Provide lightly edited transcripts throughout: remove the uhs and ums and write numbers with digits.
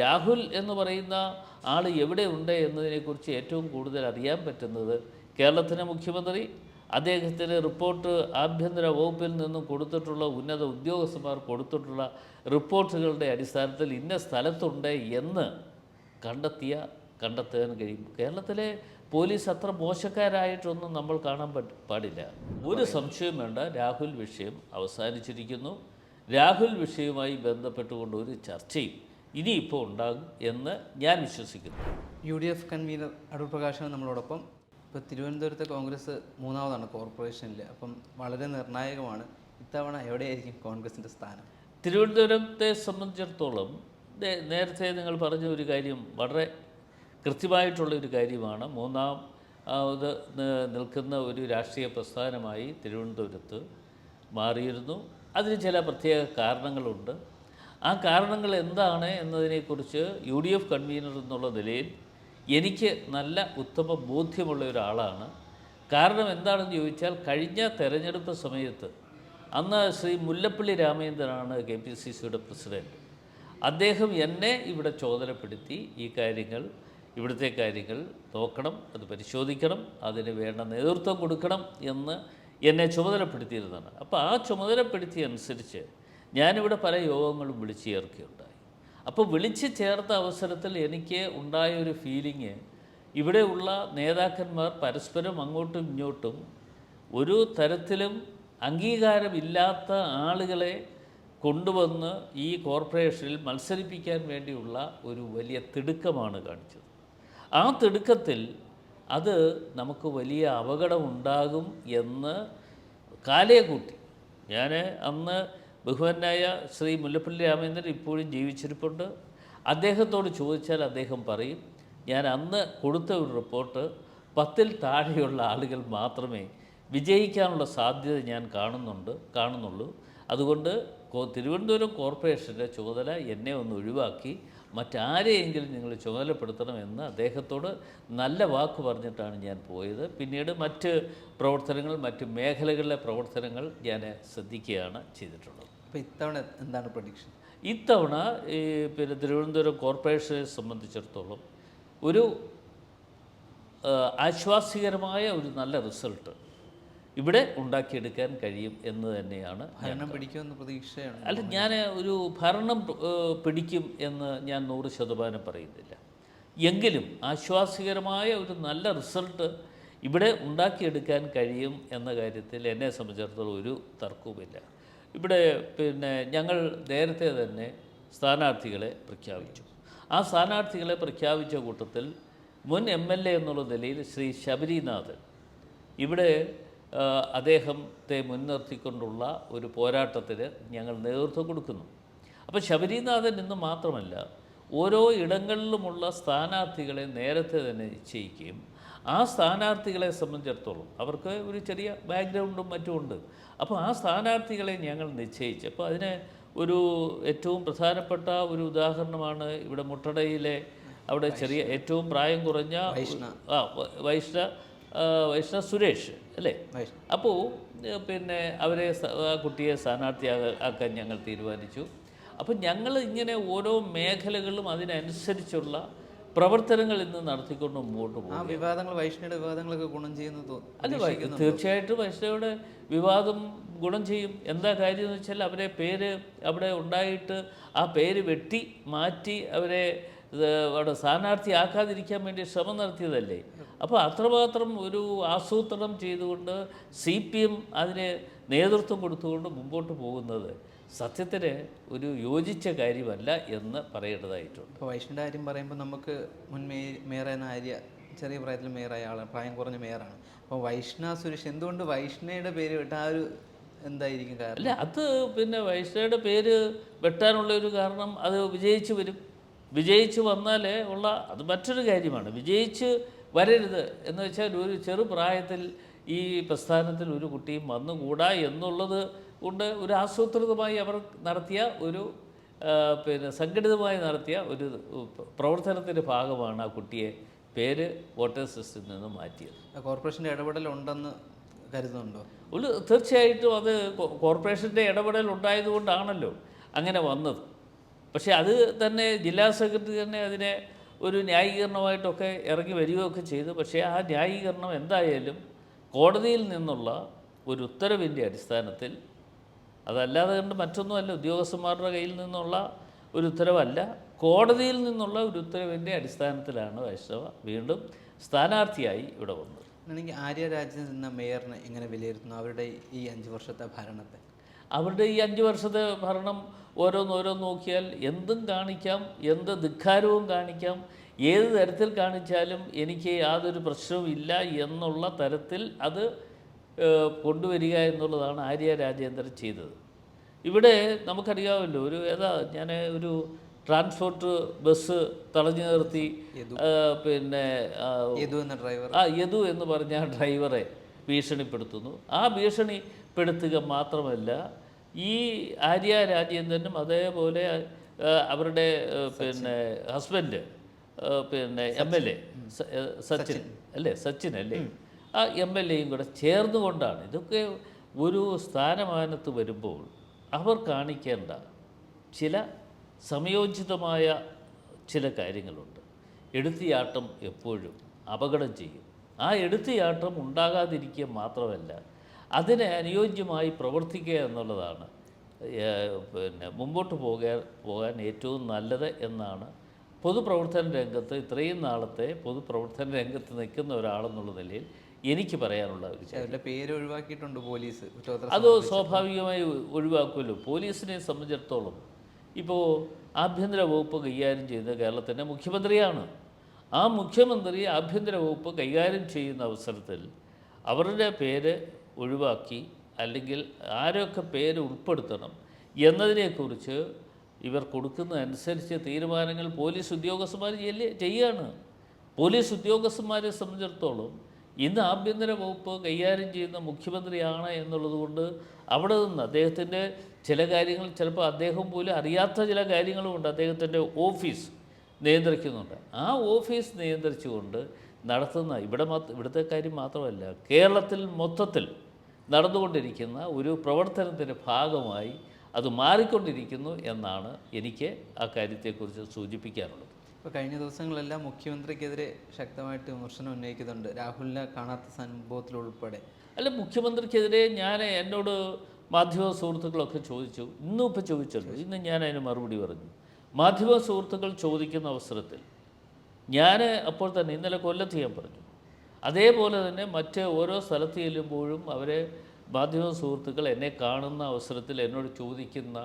രാഹുൽ എന്ന് പറയുന്ന ആൾ എവിടെ ഉണ്ട് എന്നതിനെക്കുറിച്ച് ഏറ്റവും കൂടുതൽ അറിയാൻ പറ്റുന്നത് കേരളത്തിലെ മുഖ്യമന്ത്രി, അദ്ദേഹത്തിന് റിപ്പോർട്ട് ആഭ്യന്തര വകുപ്പിൽ നിന്നും കൊടുത്തിട്ടുള്ള ഉന്നത ഉദ്യോഗസ്ഥന്മാർ കൊടുത്തിട്ടുള്ള റിപ്പോർട്ടുകളുടെ അടിസ്ഥാനത്തിൽ ഇന്ന സ്ഥലത്തുണ്ട് എന്ന് കണ്ടെത്താൻ കഴിയും. കേരളത്തിലെ പോലീസ് അത്ര മോശക്കാരായിട്ടൊന്നും നമ്മൾ കാണാൻ പാടില്ല. ഒരു സംശയവും വേണ്ട, രാഹുൽ വിഷയം അവസാനിച്ചിരിക്കുന്നു. രാഹുൽ വിഷയവുമായി ബന്ധപ്പെട്ടുകൊണ്ട് ഒരു ചർച്ചയും ഇനിയിപ്പോൾ ഉണ്ടാകും എന്ന് ഞാൻ വിശ്വസിക്കുന്നു. UDF കൺവീനർ അടൂർ പ്രകാശാണ് നമ്മളോടൊപ്പം. ഇപ്പോൾ തിരുവനന്തപുരത്തെ കോൺഗ്രസ് മൂന്നാമതാണ് കോർപ്പറേഷനിൽ. അപ്പം വളരെ നിർണായകമാണ്. ഇത്തവണ എവിടെയായിരിക്കും കോൺഗ്രസിൻ്റെ സ്ഥാനം? തിരുവനന്തപുരത്തെ സംബന്ധിച്ചിടത്തോളം നേരത്തെ നിങ്ങൾ പറഞ്ഞ ഒരു കാര്യം വളരെ കൃത്യമായിട്ടുള്ളൊരു കാര്യമാണ്. മൂന്നാമത് നിൽക്കുന്ന ഒരു രാഷ്ട്രീയ പ്രസ്ഥാനമായി തിരുവനന്തപുരത്ത് മാറിയിരുന്നു. അതിന് ചില പ്രത്യേക കാരണങ്ങളുണ്ട്. ആ കാരണങ്ങൾ എന്താണ് എന്നതിനെക്കുറിച്ച് UDF കൺവീനർ എന്നുള്ള നിലയിൽ എനിക്ക് നല്ല ഉത്തമ ബോധ്യമുള്ള ഒരാളാണ്. കാരണം എന്താണെന്ന് ചോദിച്ചാൽ, കഴിഞ്ഞ തെരഞ്ഞെടുപ്പ് സമയത്ത് അന്ന് ശ്രീ മുല്ലപ്പള്ളി രാമചന്ദ്രനാണ് KPCCയുടെ പ്രസിഡൻറ്റ്. അദ്ദേഹം എന്നെ ഇവിടെ ചുമതലപ്പെടുത്തി ഈ കാര്യങ്ങൾ, ഇവിടുത്തെ കാര്യങ്ങൾ നോക്കണം, അത് പരിശോധിക്കണം, അതിന് വേണ്ട നേതൃത്വം കൊടുക്കണം എന്ന് എന്നെ ചുമതലപ്പെടുത്തിയിരുന്നതാണ്. അപ്പോൾ ആ ചുമതലപ്പെടുത്തിയ അനുസരിച്ച് ഞാനിവിടെ പല യോഗങ്ങളും വിളിച്ചു ചേർക്കുകയുണ്ടായി. അപ്പോൾ വിളിച്ച് ചേർത്ത അവസരത്തിൽ എനിക്ക് ഉണ്ടായൊരു ഫീലിങ്, ഇവിടെയുള്ള നേതാക്കന്മാർ പരസ്പരം അങ്ങോട്ടും ഇങ്ങോട്ടും ഒരു തരത്തിലും അംഗീകാരമില്ലാത്ത ആളുകളെ കൊണ്ടുവന്ന് ഈ കോർപ്പറേഷനിൽ മത്സരിപ്പിക്കാൻ വേണ്ടിയുള്ള ഒരു വലിയ തിടുക്കമാണ് കാണിച്ചത്. ആ തിടുക്കത്തിൽ അത് നമുക്ക് വലിയ അപകടമുണ്ടാകും എന്ന് കാലേ കൂട്ടി. ഞാൻ അന്ന് ബഹുമാനായ ശ്രീ മുല്ലപ്പള്ളി രാമചന്ദ്രൻ ഇപ്പോഴും ജീവിച്ചിരിപ്പുണ്ട്. അദ്ദേഹത്തോട് ചോദിച്ചാൽ അദ്ദേഹം പറയും, ഞാൻ അന്ന് കൊടുത്ത ഒരു റിപ്പോർട്ട് 10ൽ താഴെയുള്ള ആളുകൾ മാത്രമേ വിജയിക്കാനുള്ള സാധ്യത ഞാൻ കാണുന്നുള്ളൂ. അതുകൊണ്ട് തിരുവനന്തപുരം കോർപ്പറേഷൻ്റെ ചുമതല എന്നെ ഒന്ന് ഒഴിവാക്കി മറ്റാരെയെങ്കിലും നിങ്ങൾ ചുമതലപ്പെടുത്തണമെന്ന് അദ്ദേഹത്തോട് നല്ല വാക്ക് പറഞ്ഞിട്ടാണ് ഞാൻ പോയത്. പിന്നീട് മറ്റ് പ്രവർത്തനങ്ങൾ, മറ്റ് മേഖലകളിലെ പ്രവർത്തനങ്ങൾ ഞാൻ ശ്രദ്ധിക്കുകയാണ് ചെയ്തിട്ടുള്ളത്. അപ്പോൾ ഇത്തവണ എന്താണ് പ്രഡിക്ഷൻ? ഇത്തവണ പിന്നെ തിരുവനന്തപുരം കോർപ്പറേഷനെ സംബന്ധിച്ചിടത്തോളം ഒരു ആശ്വാസികരമായ ഒരു നല്ല റിസൾട്ട് ഇവിടെ ഉണ്ടാക്കിയെടുക്കാൻ കഴിയും എന്ന് തന്നെയാണ്. ഭരണം പിടിക്കുമെന്ന് പ്രതീക്ഷയാണ്. അല്ല, ഞാൻ ഒരു ഭരണം പിടിക്കും എന്ന് ഞാൻ 100% പറയുന്നില്ല. എങ്കിലും ആശ്വാസികരമായ ഒരു നല്ല റിസൾട്ട് ഇവിടെ ഉണ്ടാക്കിയെടുക്കാൻ കഴിയും എന്ന കാര്യത്തിൽ എന്നെ സംബന്ധിച്ചിടത്തോളം ഒരു തർക്കവുമില്ല. ഇവിടെ പിന്നെ ഞങ്ങൾ നേരത്തെ തന്നെ സ്ഥാനാർത്ഥികളെ പ്രഖ്യാപിച്ചു. ആ സ്ഥാനാർത്ഥികളെ പ്രഖ്യാപിച്ച കൂട്ടത്തിൽ മുൻ MLA എന്നുള്ള നിലയിൽ ശ്രീ ശബരിനാഥൻ ഇവിടെ അദ്ദേഹത്തെ മുൻനിർത്തിക്കൊണ്ടുള്ള ഒരു പോരാട്ടത്തിന് ഞങ്ങൾ നേതൃത്വം കൊടുക്കുന്നു. അപ്പോൾ ശബരിനാഥൻ എന്ന് മാത്രമല്ല, ഓരോ ഇടങ്ങളിലുമുള്ള സ്ഥാനാർത്ഥികളെ നേരത്തെ തന്നെ നിശ്ചയിക്കുകയും ആ സ്ഥാനാർത്ഥികളെ സംബന്ധിച്ചിടത്തോളം അവർക്ക് ഒരു ചെറിയ ബാക്ക്ഗ്രൗണ്ടും മറ്റുമുണ്ട്. അപ്പോൾ ആ സ്ഥാനാർത്ഥികളെ ഞങ്ങൾ നിശ്ചയിച്ചു. അപ്പോൾ അതിന് ഒരു ഏറ്റവും പ്രധാനപ്പെട്ട ഒരു ഉദാഹരണമാണ് ഇവിടെ മുട്ടടയിലെ അവിടെ ചെറിയ ഏറ്റവും പ്രായം കുറഞ്ഞ വൈഷ്ണ സുരേഷ് അല്ലേ. അപ്പോൾ പിന്നെ അവരെ ആ കുട്ടിയെ സ്ഥാനാർത്ഥിയാക്കാൻ ഞങ്ങൾ തീരുമാനിച്ചു. അപ്പം ഞങ്ങൾ ഇങ്ങനെ ഓരോ മേഖലകളിലും അതിനനുസരിച്ചുള്ള പ്രവർത്തനങ്ങൾ ഇന്ന് നടത്തിക്കൊണ്ട് മുമ്പോട്ട് പോകും. ആ വിവാദങ്ങൾ, വൈഷ്ണവയുടെ വിവാദങ്ങളൊക്കെ ഗുണം ചെയ്യുന്നത് അല്ല, തീർച്ചയായിട്ടും വൈഷ്ണവയുടെ വിവാദം ഗുണം ചെയ്യും. എന്താ കാര്യം എന്ന് വെച്ചാൽ, അവരെ പേര് അവിടെ ഉണ്ടായിട്ട് ആ പേര് വെട്ടി മാറ്റി അവരെ അവിടെ സ്ഥാനാർത്ഥിയാക്കാതിരിക്കാൻ വേണ്ടി ശ്രമം നടത്തിയതല്ലേ. അപ്പോൾ അത്രമാത്രം ഒരു ആസൂത്രണം ചെയ്തുകൊണ്ട് CPM അതിന് നേതൃത്വം കൊടുത്തുകൊണ്ട് മുമ്പോട്ട് പോകുന്നത് സത്യത്തിന് ഒരു യോജിച്ച കാര്യമല്ല എന്ന് പറയേണ്ടതായിട്ടുണ്ട്. ഇപ്പോൾ വൈഷ്ണവയുടെ കാര്യം പറയുമ്പോൾ നമുക്ക് മുൻ മേയറായ ആര്യ ചെറിയ പ്രായത്തിൽ മേയറായ ആളാണ്, പ്രായം കുറഞ്ഞ മേയറാണ്. അപ്പോൾ വൈഷ്ണ സുരേഷ് എന്തുകൊണ്ട് വൈഷ്ണവയുടെ പേര് വിട്ട ആ ഒരു എന്തായിരിക്കും കാരണം? അല്ല, അത് പിന്നെ വൈഷ്ണവയുടെ പേര് വെട്ടാനുള്ള ഒരു കാരണം, അത് വിജയിച്ച് വന്നാൽ ഉള്ള അത് മറ്റൊരു കാര്യമാണ്. വിജയിച്ച് വരരുത് എന്ന് വെച്ചാൽ ഒരു ചെറുപ്രായത്തിൽ ഈ പ്രസ്ഥാനത്തിൽ ഒരു കുട്ടിയും വന്നുകൂടാ എന്നുള്ളത് കൊണ്ട് ഒരു ആസൂത്രിതമായി അവർ നടത്തിയ ഒരു പിന്നെ സംഘടിതമായി നടത്തിയ ഒരു പ്രവർത്തനത്തിൻ്റെ ഭാഗമാണ് ആ കുട്ടിയെ പേര് വോട്ടേഴ്സ് ലിസ്റ്റിൽ നിന്ന് മാറ്റിയത്. കോർപ്പറേഷൻ്റെ ഇടപെടലുണ്ടെന്ന് കരുതുന്നുണ്ടോ? തീർച്ചയായിട്ടും അത് കോർപ്പറേഷൻ്റെ ഇടപെടൽ ഉണ്ടായതുകൊണ്ടാണല്ലോ അങ്ങനെ വന്നത്. പക്ഷേ അത് തന്നെ ജില്ലാ സെക്രട്ടറി തന്നെ അതിനെ ഒരു ന്യായീകരണമായിട്ടൊക്കെ ഇറങ്ങി വരികയൊക്കെ ചെയ്തു. പക്ഷേ ആ ന്യായീകരണം എന്തായാലും കോടതിയിൽ നിന്നുള്ള ഒരു ഉത്തരവിൻ്റെ അടിസ്ഥാനത്തിൽ, അതല്ലാതെ കണ്ട് മറ്റൊന്നുമല്ല, ഉദ്യോഗസ്ഥന്മാരുടെ കയ്യിൽ നിന്നുള്ള ഒരു ഉത്തരവല്ല, കോടതിയിൽ നിന്നുള്ള ഒരു ഉത്തരവിൻ്റെ അടിസ്ഥാനത്തിലാണ് വൈഷ്ണവ വീണ്ടും സ്ഥാനാർത്ഥിയായി ഇവിടെ വന്നത്. എനിക്ക് ആര്യ രാജേന്ദ്രൻ എന്ന മേയറിനെ എങ്ങനെ വിലയിരുത്തുന്നു, അവരുടെ ഈ 5 വർഷത്തെ ഭരണത്തെ? അവരുടെ ഈ 5 വർഷത്തെ ഭരണം ഓരോന്നോരോന്ന് നോക്കിയാൽ എന്തും കാണിക്കാം, എന്ത് ധിക്കാരവും കാണിക്കാം, ഏത് തരത്തിൽ കാണിച്ചാലും എനിക്ക് യാതൊരു പ്രശ്നവും ഇല്ല എന്നുള്ള തരത്തിൽ അത് കൊണ്ടുവരിക എന്നുള്ളതാണ് ആര്യ രാജേന്ദ്രൻ ചെയ്തത്. ഇവിടെ നമുക്കറിയാമല്ലോ, ഞാൻ ഒരു ട്രാൻസ്പോർട്ട് ബസ് തടഞ്ഞു നിർത്തി, പിന്നെ യദു എന്ന് പറഞ്ഞ ഡ്രൈവറെ ഭീഷണിപ്പെടുത്തുന്നു. ആ ഭീഷണിപ്പെടുത്തുക മാത്രമല്ല, ഈ ആര്യ രാജേന്ദ്രനും അതേപോലെ അവരുടെ പിന്നെ ഹസ്ബൻഡ് പിന്നെ MLA സച്ചിൻ അല്ലേ, ആ MLAയും കൂടെ ചേർന്നുകൊണ്ടാണ് ഇതൊക്കെ. ഒരു സ്ഥാനമാനത്ത് വരുമ്പോൾ അവർ കാണിക്കേണ്ട ചില സംയോജിതമായ ചില കാര്യങ്ങളുണ്ട്. എടുത്തിയാട്ടം എപ്പോഴും അപകടം ചെയ്യും. ആ എടുത്തിയാട്ടം ഉണ്ടാകാതിരിക്കുക മാത്രമല്ല, അതിനെ അനുയോജ്യമായി പ്രവർത്തിക്കുക എന്നുള്ളതാണ് പിന്നെ മുമ്പോട്ട് പോകാൻ ഏറ്റവും നല്ലത് എന്നാണ് പൊതുപ്രവർത്തന രംഗത്ത്, ഇത്രയും നാളത്തെ പൊതുപ്രവർത്തന രംഗത്ത് നിൽക്കുന്ന ഒരാളെന്നുള്ള നിലയിൽ എനിക്ക് പറയാനുള്ള ഒരു കാര്യം. പേര് ഒഴിവാക്കിയിട്ടുണ്ട് പോലീസ്. അത് സ്വാഭാവികമായി ഒഴിവാക്കുമല്ലോ. പോലീസിനെ സംബന്ധിച്ചിടത്തോളം ഇപ്പോൾ ആഭ്യന്തര വകുപ്പ് കൈകാര്യം ചെയ്യുന്നത് കേരളത്തിൻ്റെ മുഖ്യമന്ത്രിയാണ്. ആ മുഖ്യമന്ത്രി ആഭ്യന്തര വകുപ്പ് കൈകാര്യം ചെയ്യുന്ന അവസരത്തിൽ അവരുടെ പേര് ഒഴിവാക്കി അല്ലെങ്കിൽ ആരൊക്കെ പേര് ഉൾപ്പെടുത്തണം എന്നതിനെക്കുറിച്ച് ഇവർ കൊടുക്കുന്നതനുസരിച്ച് തീരുമാനങ്ങൾ പോലീസ് ഉദ്യോഗസ്ഥന്മാർ ചെയ്യുകയാണ്. പോലീസ് ഉദ്യോഗസ്ഥന്മാരെ സംബന്ധിച്ചിടത്തോളം ഇന്ന് ആഭ്യന്തര വകുപ്പ് കൈകാര്യം ചെയ്യുന്ന മുഖ്യമന്ത്രിയാണ് എന്നുള്ളത് കൊണ്ട് അവിടെ നിന്ന് അദ്ദേഹത്തിൻ്റെ ചില കാര്യങ്ങൾ ചിലപ്പോൾ അദ്ദേഹം പോലും അറിയാത്ത ചില കാര്യങ്ങളുമുണ്ട്. അദ്ദേഹത്തിൻ്റെ ഓഫീസ് നിയന്ത്രിക്കുന്നുണ്ട്. ആ ഓഫീസ് നിയന്ത്രിച്ചുകൊണ്ട് നടത്തുന്ന ഇവിടുത്തെ കാര്യം മാത്രമല്ല, കേരളത്തിൽ മൊത്തത്തിൽ നടന്നുകൊണ്ടിരിക്കുന്ന ഒരു പ്രവർത്തനത്തിൻ്റെ ഭാഗമായി അത് മാറിക്കൊണ്ടിരിക്കുന്നു എന്നാണ് എനിക്ക് ആ കാര്യത്തെക്കുറിച്ച് സൂചിപ്പിക്കാനുള്ളത്. ഇപ്പോൾ കഴിഞ്ഞ ദിവസങ്ങളെല്ലാം മുഖ്യമന്ത്രിക്കെതിരെ ശക്തമായിട്ട് വിമർശനം ഉന്നയിക്കുന്നുണ്ട്, രാഹുലിനെ കാണാത്ത സംഭവത്തിലുൾപ്പെടെ. അല്ല, മുഖ്യമന്ത്രിക്കെതിരെ എന്നോട് മാധ്യമ സുഹൃത്തുക്കളൊക്കെ ചോദിച്ചു. ഇന്നും ഇപ്പോൾ ചോദിച്ചല്ലോ, ഇന്ന് ഞാൻ അതിന് മറുപടി പറഞ്ഞു. മാധ്യമ സുഹൃത്തുക്കൾ ചോദിക്കുന്ന അവസരത്തിൽ ഞാൻ അപ്പോൾ തന്നെ ഇന്നലെ കൊല്ലത്ത് ഞാൻ പറഞ്ഞു. അതേപോലെ തന്നെ മറ്റ് ഓരോ സ്ഥലത്ത് ചെല്ലുമ്പോഴും അവരെ മാധ്യമ സുഹൃത്തുക്കൾ എന്നെ കാണുന്ന അവസരത്തിൽ എന്നോട് ചോദിക്കുന്ന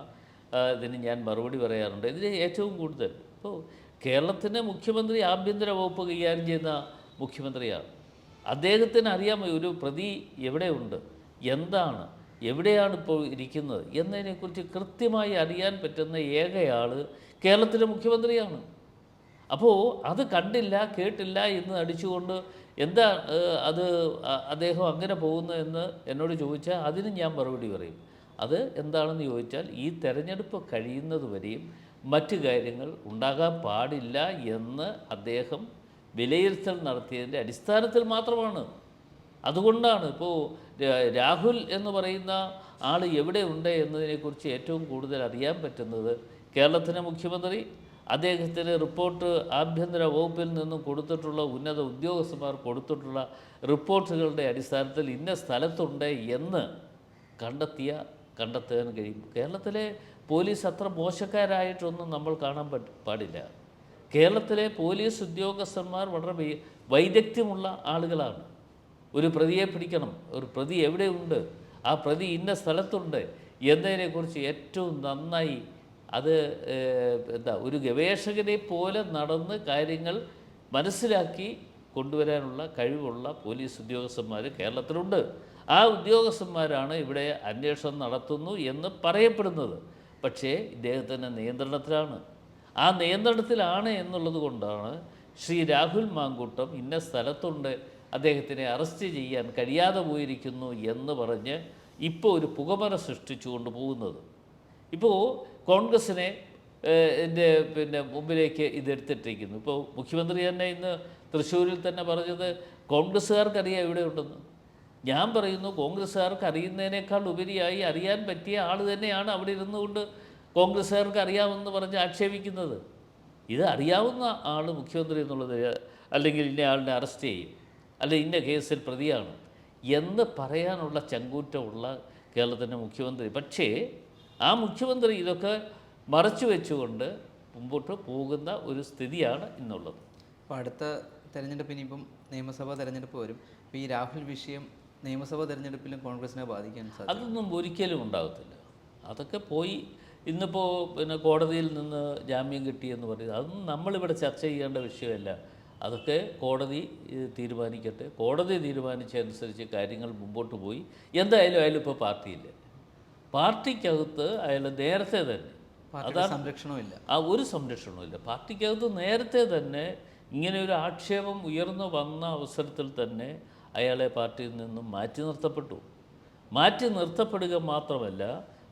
ഇതിന് ഞാൻ മറുപടി പറയാറുണ്ട്. ഇതിന് ഏറ്റവും കൂടുതൽ ഇപ്പോൾ കേരളത്തിൻ്റെ മുഖ്യമന്ത്രി ആഭ്യന്തര വകുപ്പ് കൈകാര്യം ചെയ്യുന്ന മുഖ്യമന്ത്രിയാണ്. അദ്ദേഹത്തിന് അറിയാമോ ഒരു പ്രതി എവിടെയുണ്ട്, എന്താണ്, എവിടെയാണ് ഇപ്പോൾ ഇരിക്കുന്നത് എന്നതിനെക്കുറിച്ച് കൃത്യമായി അറിയാൻ പറ്റുന്ന ഏകയാൾ കേരളത്തിലെ മുഖ്യമന്ത്രിയാണ്. അപ്പോൾ അത് കണ്ടില്ല കേട്ടില്ല എന്ന് അടിച്ചുകൊണ്ട് എന്താ അദ്ദേഹം അങ്ങനെ പോകുന്നു എന്ന് എന്നോട് ചോദിച്ചാൽ അതിന് ഞാൻ മറുപടി പറയും. അത് എന്താണെന്ന് ചോദിച്ചാൽ, ഈ തെരഞ്ഞെടുപ്പ് കഴിയുന്നത് വരെയും മറ്റു കാര്യങ്ങൾ ഉണ്ടാകാൻ പാടില്ല എന്ന് അദ്ദേഹം വിലയിരുത്തൽ നടത്തിയതിൻ്റെ അടിസ്ഥാനത്തിൽ മാത്രമാണ്. അതുകൊണ്ടാണ് ഇപ്പോൾ രാഹുൽ എന്ന് പറയുന്ന ആൾ എവിടെ ഉണ്ട് എന്നതിനെക്കുറിച്ച് ഏറ്റവും കൂടുതൽ അറിയാൻ പറ്റുന്നത് കേരളത്തിലെ മുഖ്യമന്ത്രി, അദ്ദേഹത്തിന് റിപ്പോർട്ട് ആഭ്യന്തര വകുപ്പിൽ നിന്നും കൊടുത്തിട്ടുള്ള ഉന്നത ഉദ്യോഗസ്ഥന്മാർ കൊടുത്തിട്ടുള്ള റിപ്പോർട്ടുകളുടെ അടിസ്ഥാനത്തിൽ ഇന്ന സ്ഥലത്തുണ്ട് എന്ന് കണ്ടെത്താൻ കഴിയും. കേരളത്തിലെ പോലീസ് അത്ര മോശക്കാരായിട്ടൊന്നും നമ്മൾ കാണാൻ പാടില്ല. കേരളത്തിലെ പോലീസ് ഉദ്യോഗസ്ഥന്മാർ വളരെ വൈദഗ്ധ്യമുള്ള ആളുകളാണ്. ഒരു പ്രതിയെ പിടിക്കണം, ഒരു പ്രതി എവിടെയുണ്ട്, ആ പ്രതി ഇന്ന സ്ഥലത്തുണ്ട് എന്നതിനെക്കുറിച്ച് ഏറ്റവും നന്നായി അത് ഒരു ഗവേഷകനെ പോലെ നടന്ന് കാര്യങ്ങൾ മനസ്സിലാക്കി കൊണ്ടുവരാനുള്ള കഴിവുള്ള പോലീസ് ഉദ്യോഗസ്ഥന്മാർ കേരളത്തിലുണ്ട്. ആ ഉദ്യോഗസ്ഥന്മാരാണ് ഇവിടെ അന്വേഷണം നടത്തുന്നു എന്ന് പറയപ്പെടുന്നത്. പക്ഷേ ഇദ്ദേഹത്തിൻ്റെ നിയന്ത്രണത്തിലാണ്. ആ നിയന്ത്രണത്തിലാണ് എന്നുള്ളത് കൊണ്ടാണ് ശ്രീ രാഹുൽ മാങ്കൂട്ടം ഇന്ന സ്ഥലത്തുണ്ട്, അദ്ദേഹത്തിനെ അറസ്റ്റ് ചെയ്യാൻ കഴിയാതെ പോയിരിക്കുന്നു എന്ന് പറഞ്ഞ് ഇപ്പോൾ ഒരു പുകമറ സൃഷ്ടിച്ചുകൊണ്ട് പോകുന്നത്. ഇപ്പോൾ കോൺഗ്രസിനെ മുമ്പിലേക്ക് ഇതെടുത്തിട്ടിരിക്കുന്നു. ഇപ്പോൾ മുഖ്യമന്ത്രി തന്നെ ഇന്ന് തൃശ്ശൂരിൽ തന്നെ പറഞ്ഞത് കോൺഗ്രസ്സുകാർക്കറിയാം ഇവിടെ ഉണ്ടെന്ന്. ഞാൻ പറയുന്നു, കോൺഗ്രസ്സുകാർക്ക് അറിയുന്നതിനേക്കാൾ ഉപരിയായി അറിയാൻ പറ്റിയ ആൾ തന്നെയാണ് അവിടെ ഇരുന്നുകൊണ്ട് കോൺഗ്രസ്സുകാർക്ക് അറിയാമെന്ന് പറഞ്ഞ് ആക്ഷേപിക്കുന്നത്. ഇത് അറിയാവുന്ന ആൾ മുഖ്യമന്ത്രി എന്നുള്ളത്, അല്ലെങ്കിൽ ഇന്ന ആളിനെ അറസ്റ്റ് ചെയ്യും, അല്ലെങ്കിൽ ഇന്ന കേസിൽ പ്രതിയാണ് എന്ന് പറയാനുള്ള ചങ്കൂറ്റമുള്ള കേരളത്തിൻ്റെ മുഖ്യമന്ത്രി. പക്ഷേ ആ മുഖ്യമന്ത്രി ഇതൊക്കെ മറച്ചു വെച്ചുകൊണ്ട് മുമ്പോട്ട് പോകുന്ന ഒരു സ്ഥിതിയാണ് ഇന്നുള്ളത്. അപ്പോൾ അടുത്ത തെരഞ്ഞെടുപ്പിന് ഇപ്പം നിയമസഭാ തെരഞ്ഞെടുപ്പ് വരും. അപ്പോൾ ഈ രാഹുൽ വിഷയം നിയമസഭാ തെരഞ്ഞെടുപ്പിലും കോൺഗ്രസിനെ ബാധിക്കാൻ സാധിക്കും? അതൊന്നും ഒരിക്കലും ഉണ്ടാകത്തില്ല. അതൊക്കെ പോയി ഇന്നിപ്പോൾ പിന്നെ കോടതിയിൽ നിന്ന് ജാമ്യം കിട്ടിയെന്ന് പറയുന്നത് അതൊന്നും നമ്മളിവിടെ ചർച്ച ചെയ്യേണ്ട വിഷയമല്ല. അതൊക്കെ കോടതി തീരുമാനിക്കട്ടെ. കോടതി തീരുമാനിച്ചതനുസരിച്ച് കാര്യങ്ങൾ മുമ്പോട്ട് പോയി. എന്തായാലും അയാളിപ്പോൾ പാർട്ടിയില്ല. പാർട്ടിക്കകത്ത് അയാൾ നേരത്തെ തന്നെ, അതാണ് സംരക്ഷണമില്ല, ആ ഒരു സംരക്ഷണവുമില്ല. പാർട്ടിക്കകത്ത് നേരത്തെ തന്നെ ഇങ്ങനെ ഒരു ആക്ഷേപം ഉയർന്നു വന്ന അവസരത്തിൽ തന്നെ അയാളെ പാർട്ടിയിൽ നിന്നും മാറ്റി നിർത്തപ്പെട്ടു. മാറ്റി നിർത്തപ്പെടുക മാത്രമല്ല,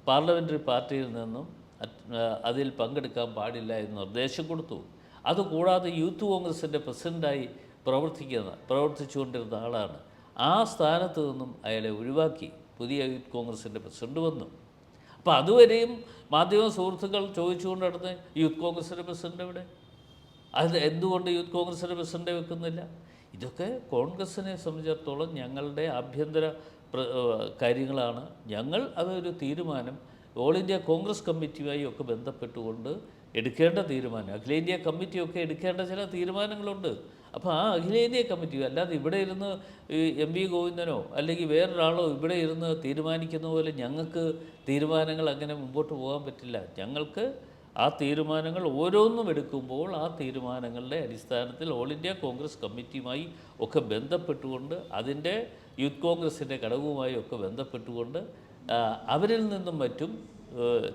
പാർലമെൻ്ററി പാർട്ടിയിൽ നിന്നും അതിൽ പങ്കെടുക്കാൻ പാടില്ല എന്ന് നിർദ്ദേശം കൊടുത്തു. അതുകൂടാതെ യൂത്ത് കോൺഗ്രസിൻ്റെ പ്രസിഡൻ്റായി പ്രവർത്തിച്ചുകൊണ്ടിരുന്ന ആളാണ്. ആ സ്ഥാനത്ത് നിന്നും അയാളെ ഒഴിവാക്കി. പുതിയ യൂത്ത് കോൺഗ്രസിൻ്റെ പ്രസിഡന്റ് വന്നു. അപ്പോൾ അതുവരെയും മാധ്യമ സുഹൃത്തുക്കൾ ചോദിച്ചുകൊണ്ട് നടന്ന് യൂത്ത് കോൺഗ്രസിൻ്റെ പ്രസിഡന്റ് എവിടെ, അത് എന്തുകൊണ്ട് യൂത്ത് കോൺഗ്രസിൻ്റെ പ്രസിഡന്റ് വെക്കുന്നില്ല? ഇതൊക്കെ കോൺഗ്രസിനെ സംബന്ധിച്ചിടത്തോളം ഞങ്ങളുടെ ആഭ്യന്തര കാര്യങ്ങളാണ്. ഞങ്ങൾ അതൊരു തീരുമാനം ഓൾ ഇന്ത്യ കോൺഗ്രസ് കമ്മിറ്റിയുമായി ഒക്കെ ബന്ധപ്പെട്ടുകൊണ്ട് എടുക്കേണ്ട തീരുമാനം, അഖിലേന്ത്യാ കമ്മിറ്റിയൊക്കെ എടുക്കേണ്ട ചില തീരുമാനങ്ങളുണ്ട്. അപ്പോൾ ആ അഖിലേന്ത്യാ കമ്മിറ്റി, അല്ലാതെ ഇവിടെ ഇരുന്ന് എം വി ഗോവിന്ദനോ അല്ലെങ്കിൽ വേറൊരാളോ ഇവിടെ ഇരുന്ന് തീരുമാനിക്കുന്ന പോലെ ഞങ്ങൾക്ക് തീരുമാനങ്ങൾ അങ്ങനെ മുമ്പോട്ട് പോകാൻ പറ്റില്ല. ഞങ്ങൾക്ക് ആ തീരുമാനങ്ങൾ ഓരോന്നും എടുക്കുമ്പോൾ ആ തീരുമാനങ്ങളുടെ അടിസ്ഥാനത്തിൽ ഓൾ ഇന്ത്യ കോൺഗ്രസ് കമ്മിറ്റിയുമായി ഒക്കെ ബന്ധപ്പെട്ടുകൊണ്ട്, അതിൻ്റെ യൂത്ത് കോൺഗ്രസിൻ്റെ ഘടകവുമായി ഒക്കെ ബന്ധപ്പെട്ടുകൊണ്ട് അവരിൽ നിന്നും മറ്റും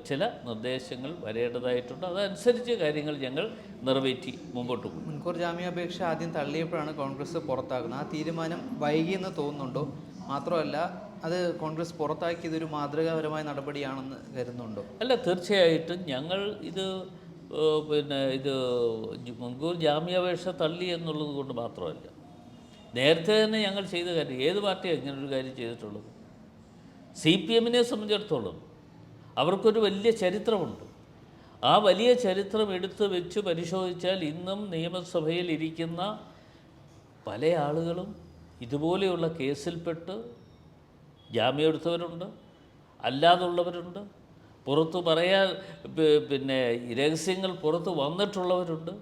ചില നിർദ്ദേശങ്ങൾ വരേണ്ടതായിട്ടുണ്ട്. അതനുസരിച്ച് കാര്യങ്ങൾ ഞങ്ങൾ നിറവേറ്റി മുമ്പോട്ട് പോകും. മുൻകൂർ ജാമ്യാപേക്ഷ ആദ്യം തള്ളിയപ്പോഴാണ് കോൺഗ്രസ് പുറത്താക്കുന്നത്. ആ തീരുമാനം വൈകിയെന്ന് തോന്നുന്നുണ്ടോ? മാത്രമല്ല, അത് കോൺഗ്രസ് പുറത്താക്കിയതൊരു മാതൃകാപരമായ നടപടിയാണെന്ന് കരുതുന്നുണ്ടോ? അല്ല, തീർച്ചയായിട്ടും ഞങ്ങൾ ഇത് ഇത് മുൻകൂർ ജാമ്യാപേക്ഷ തള്ളി എന്നുള്ളത് കൊണ്ട് മാത്രമല്ല, നേരത്തെ തന്നെ ഞങ്ങൾ ചെയ്ത കാര്യം. ഏത് പാർട്ടിയാണ് ഇങ്ങനൊരു കാര്യം ചെയ്തിട്ടുള്ളത്? CPM-നെ സംബന്ധിച്ചിടത്തോളം അവർക്കൊരു വലിയ ചരിത്രമുണ്ട്. ആ വലിയ ചരിത്രം എടുത്ത് വെച്ച് പരിശോധിച്ചാൽ ഇന്നും നിയമസഭയിൽ ഇരിക്കുന്ന പല ആളുകളും ഇതുപോലെയുള്ള കേസിൽപ്പെട്ട് ജാമ്യമെടുത്തവരുണ്ട്, അല്ലാതുള്ളവരുണ്ട്, പുറത്ത് പറയാൻ രഹസ്യങ്ങൾ പുറത്ത് വന്നിട്ടുള്ളവരുണ്ട്.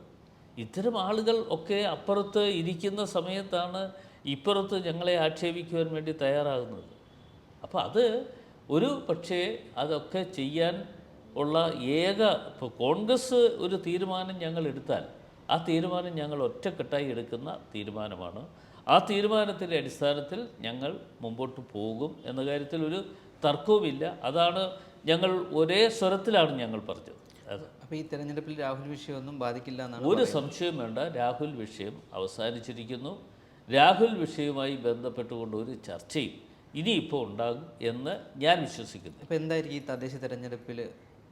ഇത്തരം ആളുകൾ ഒക്കെ അപ്പുറത്ത് ഇരിക്കുന്ന സമയത്താണ് ഇപ്പുറത്ത് ഞങ്ങളെ ആക്ഷേപിക്കുവാൻ വേണ്ടി തയ്യാറാകുന്നത്. അപ്പോൾ അത് ഒരു പക്ഷേ അതൊക്കെ ചെയ്യാൻ ഉള്ള ഇപ്പോൾ കോൺഗ്രസ് ഒരു തീരുമാനം ഞങ്ങൾ എടുത്താൽ ആ തീരുമാനം ഞങ്ങൾ ഒറ്റക്കെട്ടായി എടുക്കുന്ന തീരുമാനമാണ്. ആ തീരുമാനത്തിൻ്റെ അടിസ്ഥാനത്തിൽ ഞങ്ങൾ മുമ്പോട്ട് പോകും എന്ന കാര്യത്തിൽ ഒരു തർക്കവുമില്ല. അതാണ് ഞങ്ങൾ ഒരേ സ്വരത്തിലാണ് ഞങ്ങൾ പറഞ്ഞത്. അത് അപ്പോൾ ഈ തെരഞ്ഞെടുപ്പിൽ രാഹുൽ വിഷയമൊന്നും ബാധിക്കില്ല എന്നാണ്? ഒരു സംശയം വേണ്ട. രാഹുൽ വിഷയം അവസാനിച്ചിരിക്കുന്നു. രാഹുൽ വിഷയവുമായി ബന്ധപ്പെട്ടുകൊണ്ട് ഒരു ചർച്ചയും ഇനിയിപ്പോൾ ഉണ്ടാകും എന്ന് ഞാൻ വിശ്വസിക്കുന്നു. അപ്പോൾ എന്തായിരിക്കും ഈ തദ്ദേശ തെരഞ്ഞെടുപ്പിൽ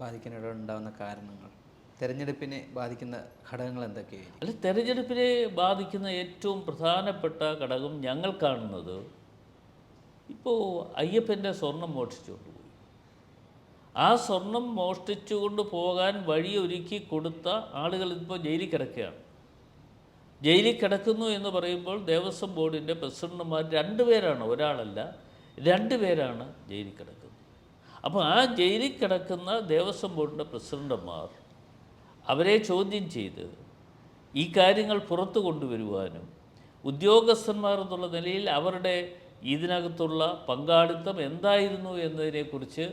ബാധിക്കാനുണ്ടാകുന്ന കാരണങ്ങൾ? തെരഞ്ഞെടുപ്പിനെ ബാധിക്കുന്ന ഘടകങ്ങൾ എന്തൊക്കെയായിരിക്കും? അല്ല, തെരഞ്ഞെടുപ്പിനെ ബാധിക്കുന്ന ഏറ്റവും പ്രധാനപ്പെട്ട ഘടകം ഞങ്ങൾ കാണുന്നത്, ഇപ്പോൾ അയ്യപ്പൻ്റെ സ്വർണം മോഷ്ടിച്ചുകൊണ്ട് പോയി. ആ സ്വർണം മോഷ്ടിച്ചുകൊണ്ട് പോകാൻ വഴിയൊരുക്കി കൊടുത്ത ആളുകൾ ഇപ്പോൾ ജയിലിൽ കിടക്കുകയാണ്. ജയിലിൽ കിടക്കുന്നു എന്ന് പറയുമ്പോൾ ദേവസ്വം ബോർഡിൻ്റെ പ്രസിഡന്റുമാർ 2 പേരാണ്, ഒരാളല്ല, 2 പേരാണ് ജയിലിൽ കിടക്കുന്നത്. അപ്പോൾ ആ ജയിലിൽ കിടക്കുന്ന ദേവസ്വം ബോർഡിൻ്റെ പ്രസിഡന്റുമാർ അവരെ ചോദ്യം ചെയ്ത് ഈ കാര്യങ്ങൾ പുറത്തു കൊണ്ടുവരുവാനും ഉദ്യോഗസ്ഥന്മാർ എന്നുള്ള നിലയിൽ അവരുടെ ഇതിനകത്തുള്ള പങ്കാളിത്തം എന്തായിരുന്നു എന്നതിനെക്കുറിച്ച്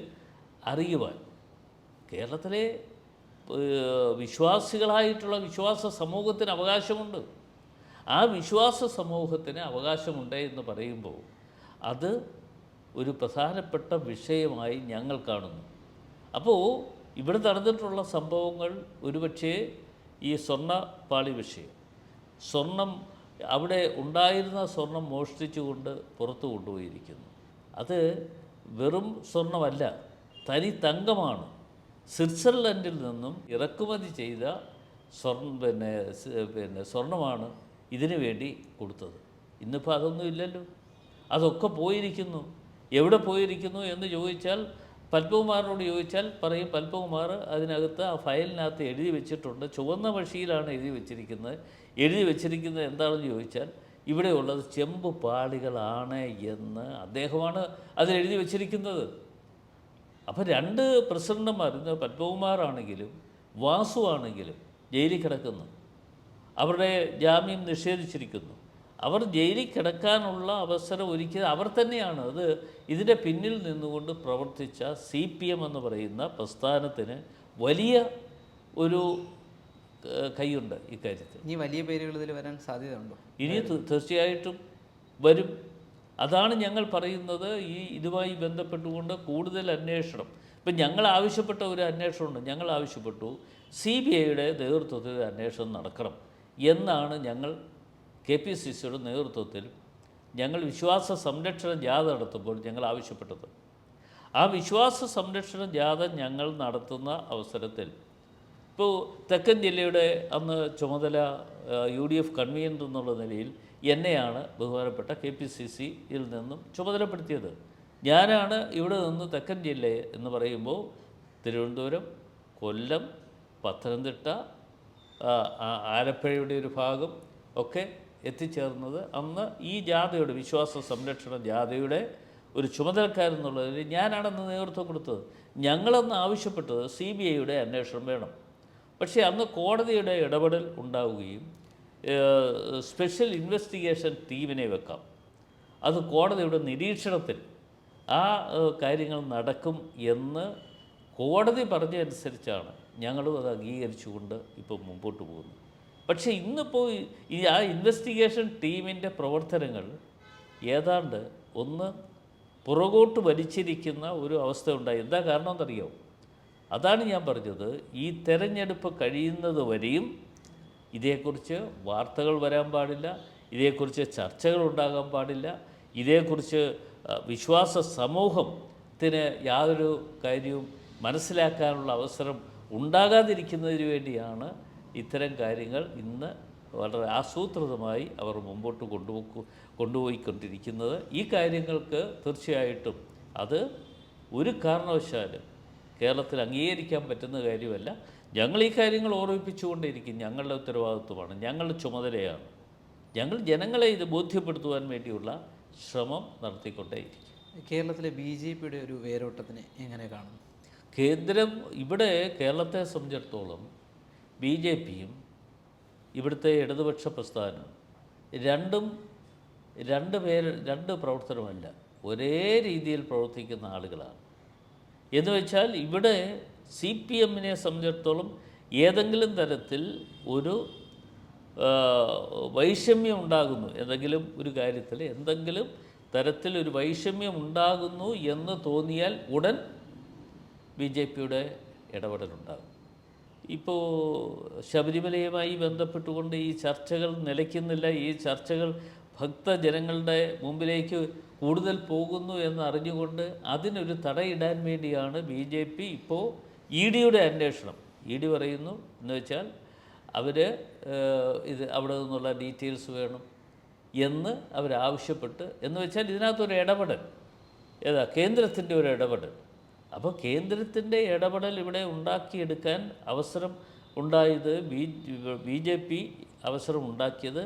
അറിയുവാൻ കേരളത്തിലെ വിശ്വാസികളായിട്ടുള്ള വിശ്വാസ സമൂഹത്തിന് അവകാശമുണ്ട്. ആ വിശ്വാസ സമൂഹത്തിന് അവകാശമുണ്ട് എന്ന് പറയുമ്പോൾ അത് ഒരു പ്രധാനപ്പെട്ട വിഷയമായി ഞങ്ങൾ കാണുന്നു. അപ്പോൾ ഇവിടെ നടന്നിട്ടുള്ള സംഭവങ്ങൾ ഒരുപക്ഷേ ഈ സ്വർണ്ണപ്പാളി വിഷയം, സ്വർണം അവിടെ ഉണ്ടായിരുന്ന സ്വർണം മോഷ്ടിച്ചുകൊണ്ട് പുറത്തു കൊണ്ടുപോയിരിക്കുന്നു. അത് വെറും സ്വർണ്ണമല്ല, തനി തങ്കമാണ്. സ്വിറ്റ്സർലൻഡിൽ നിന്നും ഇറക്കുമതി ചെയ്ത സ്വർണ്ണമാണ് ഇതിനു വേണ്ടി കൊടുത്തത്. ഇന്നിപ്പോൾ അതൊന്നും ഇല്ലല്ലോ. അതൊക്കെ പോയിരിക്കുന്നു. എവിടെ പോയിരിക്കുന്നു എന്ന് ചോദിച്ചാൽ പത്മകുമാറിനോട് ചോദിച്ചാൽ പറയും പത്മകുമാർ അതിനകത്ത് ആ ഫയലിനകത്ത് എഴുതി വെച്ചിട്ടുണ്ട്, ചുവന്ന മഷിയിലാണ് എഴുതി വെച്ചിരിക്കുന്നത്. എഴുതി വെച്ചിരിക്കുന്നത് എന്താണെന്ന് ചോദിച്ചാൽ ഇവിടെയുള്ളത് ചെമ്പ് പാളികളാണ് എന്ന് അദ്ദേഹമാണ് അതിലെഴുതി വെച്ചിരിക്കുന്നത്. അപ്പോൾ രണ്ട് പ്രസിഡന്റുമാർ, ഇന്ന് പത്മകുമാറാണെങ്കിലും വാസു ആണെങ്കിലും ജയിലിൽ കിടക്കുന്നു, അവരുടെ ജാമ്യം നിഷേധിച്ചിരിക്കുന്നു. അവർ ജയിലിൽ കിടക്കാനുള്ള അവസരം ഒരുക്കിയത് അവർ തന്നെയാണ്. അത് ഇതിൻ്റെ പിന്നിൽ നിന്നുകൊണ്ട് പ്രവർത്തിച്ച CPM എന്ന് പറയുന്ന പ്രസ്ഥാനത്തിന് വലിയ ഒരു കൈയുണ്ട് ഇക്കാര്യത്തിൽ. ഇനി വലിയ പേരുകൾ ഇതിൽ വരാൻ സാധ്യതയുണ്ടോ? ഇനി തീർച്ചയായിട്ടും വരും. അതാണ് ഞങ്ങൾ പറയുന്നത്. ഇതുമായി ബന്ധപ്പെട്ടുകൊണ്ട് കൂടുതൽ അന്വേഷണം, ഇപ്പം ഞങ്ങൾ ആവശ്യപ്പെട്ട ഒരു അന്വേഷണമുണ്ട്. ഞങ്ങൾ ആവശ്യപ്പെട്ടു CBIയുടെ നേതൃത്വത്തിൽ ഒരു അന്വേഷണം നടക്കണം എന്നാണ് ഞങ്ങൾ KPCCയുടെ നേതൃത്വത്തിൽ ഞങ്ങൾ വിശ്വാസ സംരക്ഷണ ജാഥ നടത്തുമ്പോൾ ഞങ്ങൾ ആവശ്യപ്പെട്ടത്. ആ വിശ്വാസ സംരക്ഷണ ജാഥ ഞങ്ങൾ നടത്തുന്ന അവസരത്തിൽ ഇപ്പോൾ തെക്കൻ ജില്ലയുടെ അന്ന് ചുമതല UDF കൺവീനർ എന്നുള്ള നിലയിൽ എന്നെയാണ് ബഹുമാനപ്പെട്ട KPCCയിൽ നിന്നും ചുമതലപ്പെടുത്തിയത്. ഞാനാണ് ഇവിടെ നിന്ന് തെക്കൻ ജില്ല എന്ന് പറയുമ്പോൾ തിരുവനന്തപുരം, കൊല്ലം, പത്തനംതിട്ട, ആലപ്പുഴയുടെ ഒരു ഭാഗം ഒക്കെ എത്തിച്ചേർന്നത്. അന്ന് ഈ ജാഥയുടെ വിശ്വാസ സംരക്ഷണ ജാഥയുടെ ഒരു ചുമതലക്കാരെന്നുള്ളതിൽ ഞാനാണെന്ന് നേതൃത്വം കൊടുത്തത്. ഞങ്ങളന്ന് ആവശ്യപ്പെട്ടത് CBIയുടെ അന്വേഷണം വേണം. പക്ഷേ അന്ന് കോടതിയുടെ ഇടപെടൽ ഉണ്ടാവുകയും സ്പെഷ്യൽ ഇൻവെസ്റ്റിഗേഷൻ ടീമിനെ വെക്കാം, അത് കോടതിയുടെ നിരീക്ഷണത്തിൽ ആ കാര്യങ്ങൾ നടക്കും എന്ന് കോടതി പറഞ്ഞതനുസരിച്ചാണ് ഞങ്ങളും അത് അംഗീകരിച്ചുകൊണ്ട് ഇപ്പോൾ മുമ്പോട്ട് പോകുന്നത്. പക്ഷേ ഇന്നിപ്പോൾ ആ ഇൻവെസ്റ്റിഗേഷൻ ടീമിൻ്റെ പ്രവർത്തനങ്ങൾ ഏതാണ്ട് ഒന്ന് പുറകോട്ട് വലിച്ചിരിക്കുന്ന ഒരു അവസ്ഥ ഉണ്ടായി. എന്താ കാരണം എന്നറിയാമോ? അതാണ് ഞാൻ പറഞ്ഞത്. ഈ തെരഞ്ഞെടുപ്പ് കഴിയുന്നത് വരെയും ഇതേക്കുറിച്ച് വാർത്തകൾ വരാൻ പാടില്ല, ഇതേക്കുറിച്ച് ചർച്ചകൾ ഉണ്ടാകാൻ പാടില്ല, ഇതേക്കുറിച്ച് വിശ്വാസ സമൂഹത്തിന് യാതൊരു കാര്യവും മനസ്സിലാക്കാനുള്ള അവസരം ഉണ്ടാകാതിരിക്കുന്നതിന് വേണ്ടിയാണ് ഇത്തരം കാര്യങ്ങൾ ഇന്ന് വളരെ ആസൂത്രിതമായി അവർ മുമ്പോട്ട് കൊണ്ടുപോയിക്കൊണ്ടിരിക്കുന്നത്. ഈ കാര്യങ്ങൾക്ക് തീർച്ചയായിട്ടും അത് ഒരു കാരണവശാലും കേരളത്തിൽ അംഗീകരിക്കാൻ പറ്റുന്ന കാര്യമല്ല. ഞങ്ങൾ ഈ കാര്യങ്ങൾ ഓർമ്മിപ്പിച്ചുകൊണ്ടേയിരിക്കും. ഞങ്ങളുടെ ഉത്തരവാദിത്വമാണ്, ഞങ്ങളുടെ ചുമതലയാണ്. ഞങ്ങൾ ജനങ്ങളെ ഇത് ബോധ്യപ്പെടുത്തുവാൻ വേണ്ടിയുള്ള ശ്രമം നടത്തിക്കൊണ്ടേയിരിക്കും. കേരളത്തിലെ BJPയുടെ ഒരു വേരോട്ടത്തിനെ എങ്ങനെ കാണുന്നു? കേന്ദ്രം ഇവിടെ കേരളത്തെ സംബന്ധിച്ചിടത്തോളം BJPയും ഇവിടുത്തെ ഇടതുപക്ഷ പ്രസ്ഥാനം രണ്ട് പ്രവർത്തനമല്ല, ഒരേ രീതിയിൽ പ്രവർത്തിക്കുന്ന ആളുകളാണ്. എന്ന് വെച്ചാൽ ഇവിടെ CPMനെ സംബന്ധിച്ചിടത്തോളം ഏതെങ്കിലും തരത്തിൽ ഒരു വൈഷമ്യം ഉണ്ടാകുന്നു, എന്തെങ്കിലും ഒരു കാര്യത്തിൽ എന്തെങ്കിലും തരത്തിൽ ഒരു വൈഷമ്യം ഉണ്ടാകുന്നു എന്ന് തോന്നിയാൽ ഉടൻ BJPയുടെ ഇടപെടലുണ്ടാകും. ഇപ്പോൾ ശബരിമലയുമായി ബന്ധപ്പെട്ടുകൊണ്ട് ഈ ചർച്ചകൾ നിലയ്ക്കുന്നില്ല. ഈ ചർച്ചകൾ ഭക്തജനങ്ങളുടെ മുമ്പിലേക്ക് കൂടുതൽ പോകുന്നു എന്നറിഞ്ഞുകൊണ്ട് അതിനൊരു തടയിടാൻ വേണ്ടിയാണ് BJP ഇപ്പോൾ EDയുടെ അന്വേഷണം. ED പറയുന്നു എന്ന് വെച്ചാൽ അവർ ഇത് അവിടെ നിന്നുള്ള ഡീറ്റെയിൽസ് വേണം എന്ന് അവരാവശ്യപ്പെട്ട്, എന്ന് വെച്ചാൽ ഇതിനകത്തൊരു ഇടപെടൽ കേന്ദ്രത്തിൻ്റെ ഒരു ഇടപെടൽ. അപ്പോൾ കേന്ദ്രത്തിൻ്റെ ഇടപെടൽ ഇവിടെ ഉണ്ടാക്കിയെടുക്കാൻ അവസരം ഉണ്ടായത് BJP അവസരം ഉണ്ടാക്കിയത്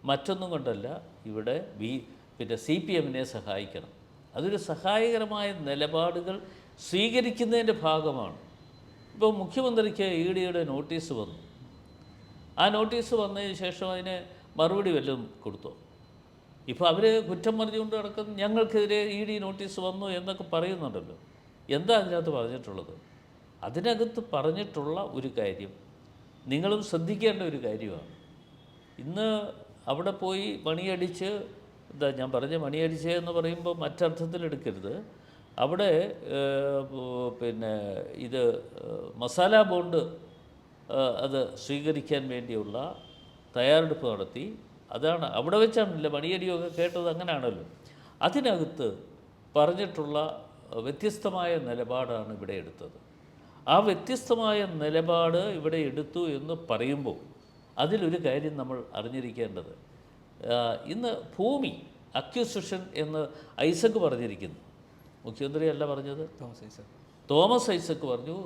മറ്റൊന്നും കൊണ്ടല്ല, ഇവിടെ പിന്നെ CPMനെ സഹായിക്കണം. അതൊരു സഹായകരമായ നിലപാടുകൾ സ്വീകരിക്കുന്നതിൻ്റെ ഭാഗമാണ്. ഇപ്പോൾ മുഖ്യമന്ത്രിക്ക് EDയുടെ നോട്ടീസ് വന്നു. ആ നോട്ടീസ് വന്നതിന് ശേഷം അതിന് മറുപടി വല്ലതും കൊടുത്തോ? ഇപ്പോൾ അവർ കുറ്റം പറഞ്ഞുകൊണ്ട് നടക്കുന്നു, ഞങ്ങൾക്കെതിരെ ED നോട്ടീസ് വന്നു എന്നൊക്കെ പറയുന്നുണ്ടല്ലോ. എന്താ അതിനകത്ത് പറഞ്ഞിട്ടുള്ളത്? അതിനകത്ത് പറഞ്ഞിട്ടുള്ള ഒരു കാര്യം നിങ്ങളും ശ്രദ്ധിക്കേണ്ട ഒരു കാര്യമാണ്. ഇന്ന് അവിടെ പോയി മണിയടിച്ച്, ഞാൻ പറഞ്ഞ മണിയടിച്ച് എന്ന് പറയുമ്പോൾ മറ്റർത്ഥത്തിലെടുക്കരുത്. അവിടെ പിന്നെ ഇത് മസാല ബോണ്ട് അത് സ്വീകരിക്കാൻ വേണ്ടിയുള്ള തയ്യാറെടുപ്പ് നടത്തി. അതാണ് അവിടെ വെച്ചാണല്ലോ മണിയടിയൊക്കെ കേട്ടത്, അങ്ങനെയാണല്ലോ. അതിനകത്ത് പറഞ്ഞിട്ടുള്ള വ്യത്യസ്തമായ നിലപാടാണ് ഇവിടെ എടുത്തത്. ആ വ്യത്യസ്തമായ നിലപാട് ഇവിടെ എടുത്തു എന്ന് പറയുമ്പോൾ അതിലൊരു കാര്യം നമ്മൾ അറിഞ്ഞിരിക്കേണ്ടത്, ഇന്ന് ഭൂമി അക്വിസിഷൻ എന്ന് ഐസക് പറഞ്ഞിരിക്കുന്നു. മുഖ്യമന്ത്രിയല്ല പറഞ്ഞത്, തോമസ് ഐസക് പറഞ്ഞു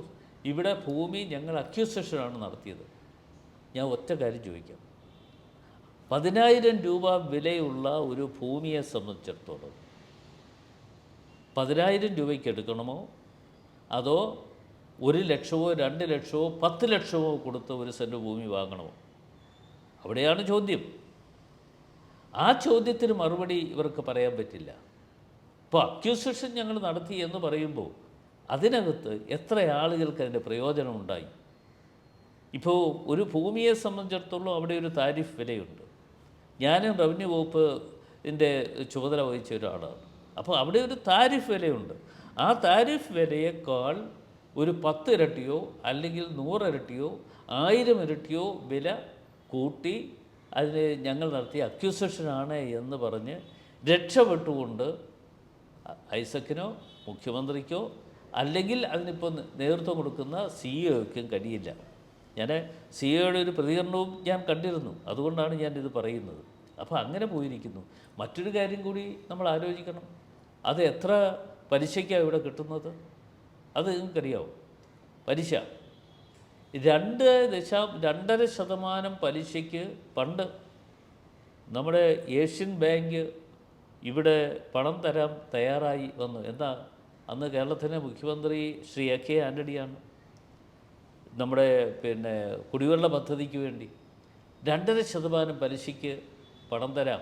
ഇവിടെ ഭൂമി ഞങ്ങൾ അക്യൂസേഷനാണ് നടത്തിയത്. ഞാൻ ഒറ്റ കാര്യം ചോദിക്കാം, 10,000 രൂപ വിലയുള്ള ഒരു ഭൂമിയെ സംബന്ധിച്ചിടത്തോളം 10,000 രൂപയ്ക്ക് എടുക്കണമോ അതോ 1 ലക്ഷമോ 2 ലക്ഷമോ 10 ലക്ഷമോ കൊടുത്ത് ഒരു സെൻറ്റ് ഭൂമി വാങ്ങണമോ? അവിടെയാണ് ചോദ്യം. ആ ചോദ്യത്തിന് മറുപടി ഇവർക്ക് പറയാൻ പറ്റില്ല. ഇപ്പോൾ അക്യൂസേഷൻ ഞങ്ങൾ നടത്തി എന്ന് പറയുമ്പോൾ അതിനകത്ത് എത്ര ആളുകൾക്ക് അതിൻ്റെ പ്രയോജനമുണ്ടായി? ഇപ്പോൾ ഒരു ഭൂമിയെ സംബന്ധിച്ചിടത്തോളം അവിടെ ഒരു താരിഫ് വിലയുണ്ട്. ഞാനും റവന്യൂ വകുപ്പിൻ്റെ ചുമതല വഹിച്ച ഒരാളാണ്. അപ്പോൾ അവിടെ ഒരു താരിഫ് വിലയുണ്ട്. ആ താരിഫ് വിലയേക്കാൾ ഒരു 10 ഇരട്ടിയോ അല്ലെങ്കിൽ 100 ഇരട്ടിയോ 1000 ഇരട്ടിയോ വില കൂട്ടി അതിന് ഞങ്ങൾ നടത്തിയ അക്യൂസേഷനാണ് എന്ന് പറഞ്ഞ് രക്ഷപ്പെട്ടുകൊണ്ട് ഐസക്കിനോ മുഖ്യമന്ത്രിക്കോ അല്ലെങ്കിൽ അതിനിപ്പോൾ നേതൃത്വം കൊടുക്കുന്ന സിഇഒയ്ക്കും കഴിയില്ല. ഞാൻ സിഇഒയുടെ ഒരു പ്രതികരണവും ഞാൻ കണ്ടിരുന്നു, അതുകൊണ്ടാണ് ഞാനിത് പറയുന്നത്. അപ്പോൾ അങ്ങനെ പോയിരിക്കുന്നു. മറ്റൊരു കാര്യം കൂടി നമ്മൾ ആലോചിക്കണം, അത് എത്ര പലിശയ്ക്കാണ് ഇവിടെ കിട്ടുന്നത്? അത് നിങ്ങൾക്കറിയാവും. പലിശ 2.5% പലിശയ്ക്ക് പണ്ട് നമ്മുടെ ഏഷ്യൻ ബാങ്ക് ഇവിടെ പണം തരാൻ തയ്യാറായി വന്നു. എന്താ, അന്ന് കേരളത്തിലെ മുഖ്യമന്ത്രി ശ്രീ എ.കെ. ആൻ്റണിയാണ്. നമ്മുടെ കുടിവെള്ള പദ്ധതിക്ക് വേണ്ടി 2.5% പലിശയ്ക്ക് പണം തരാം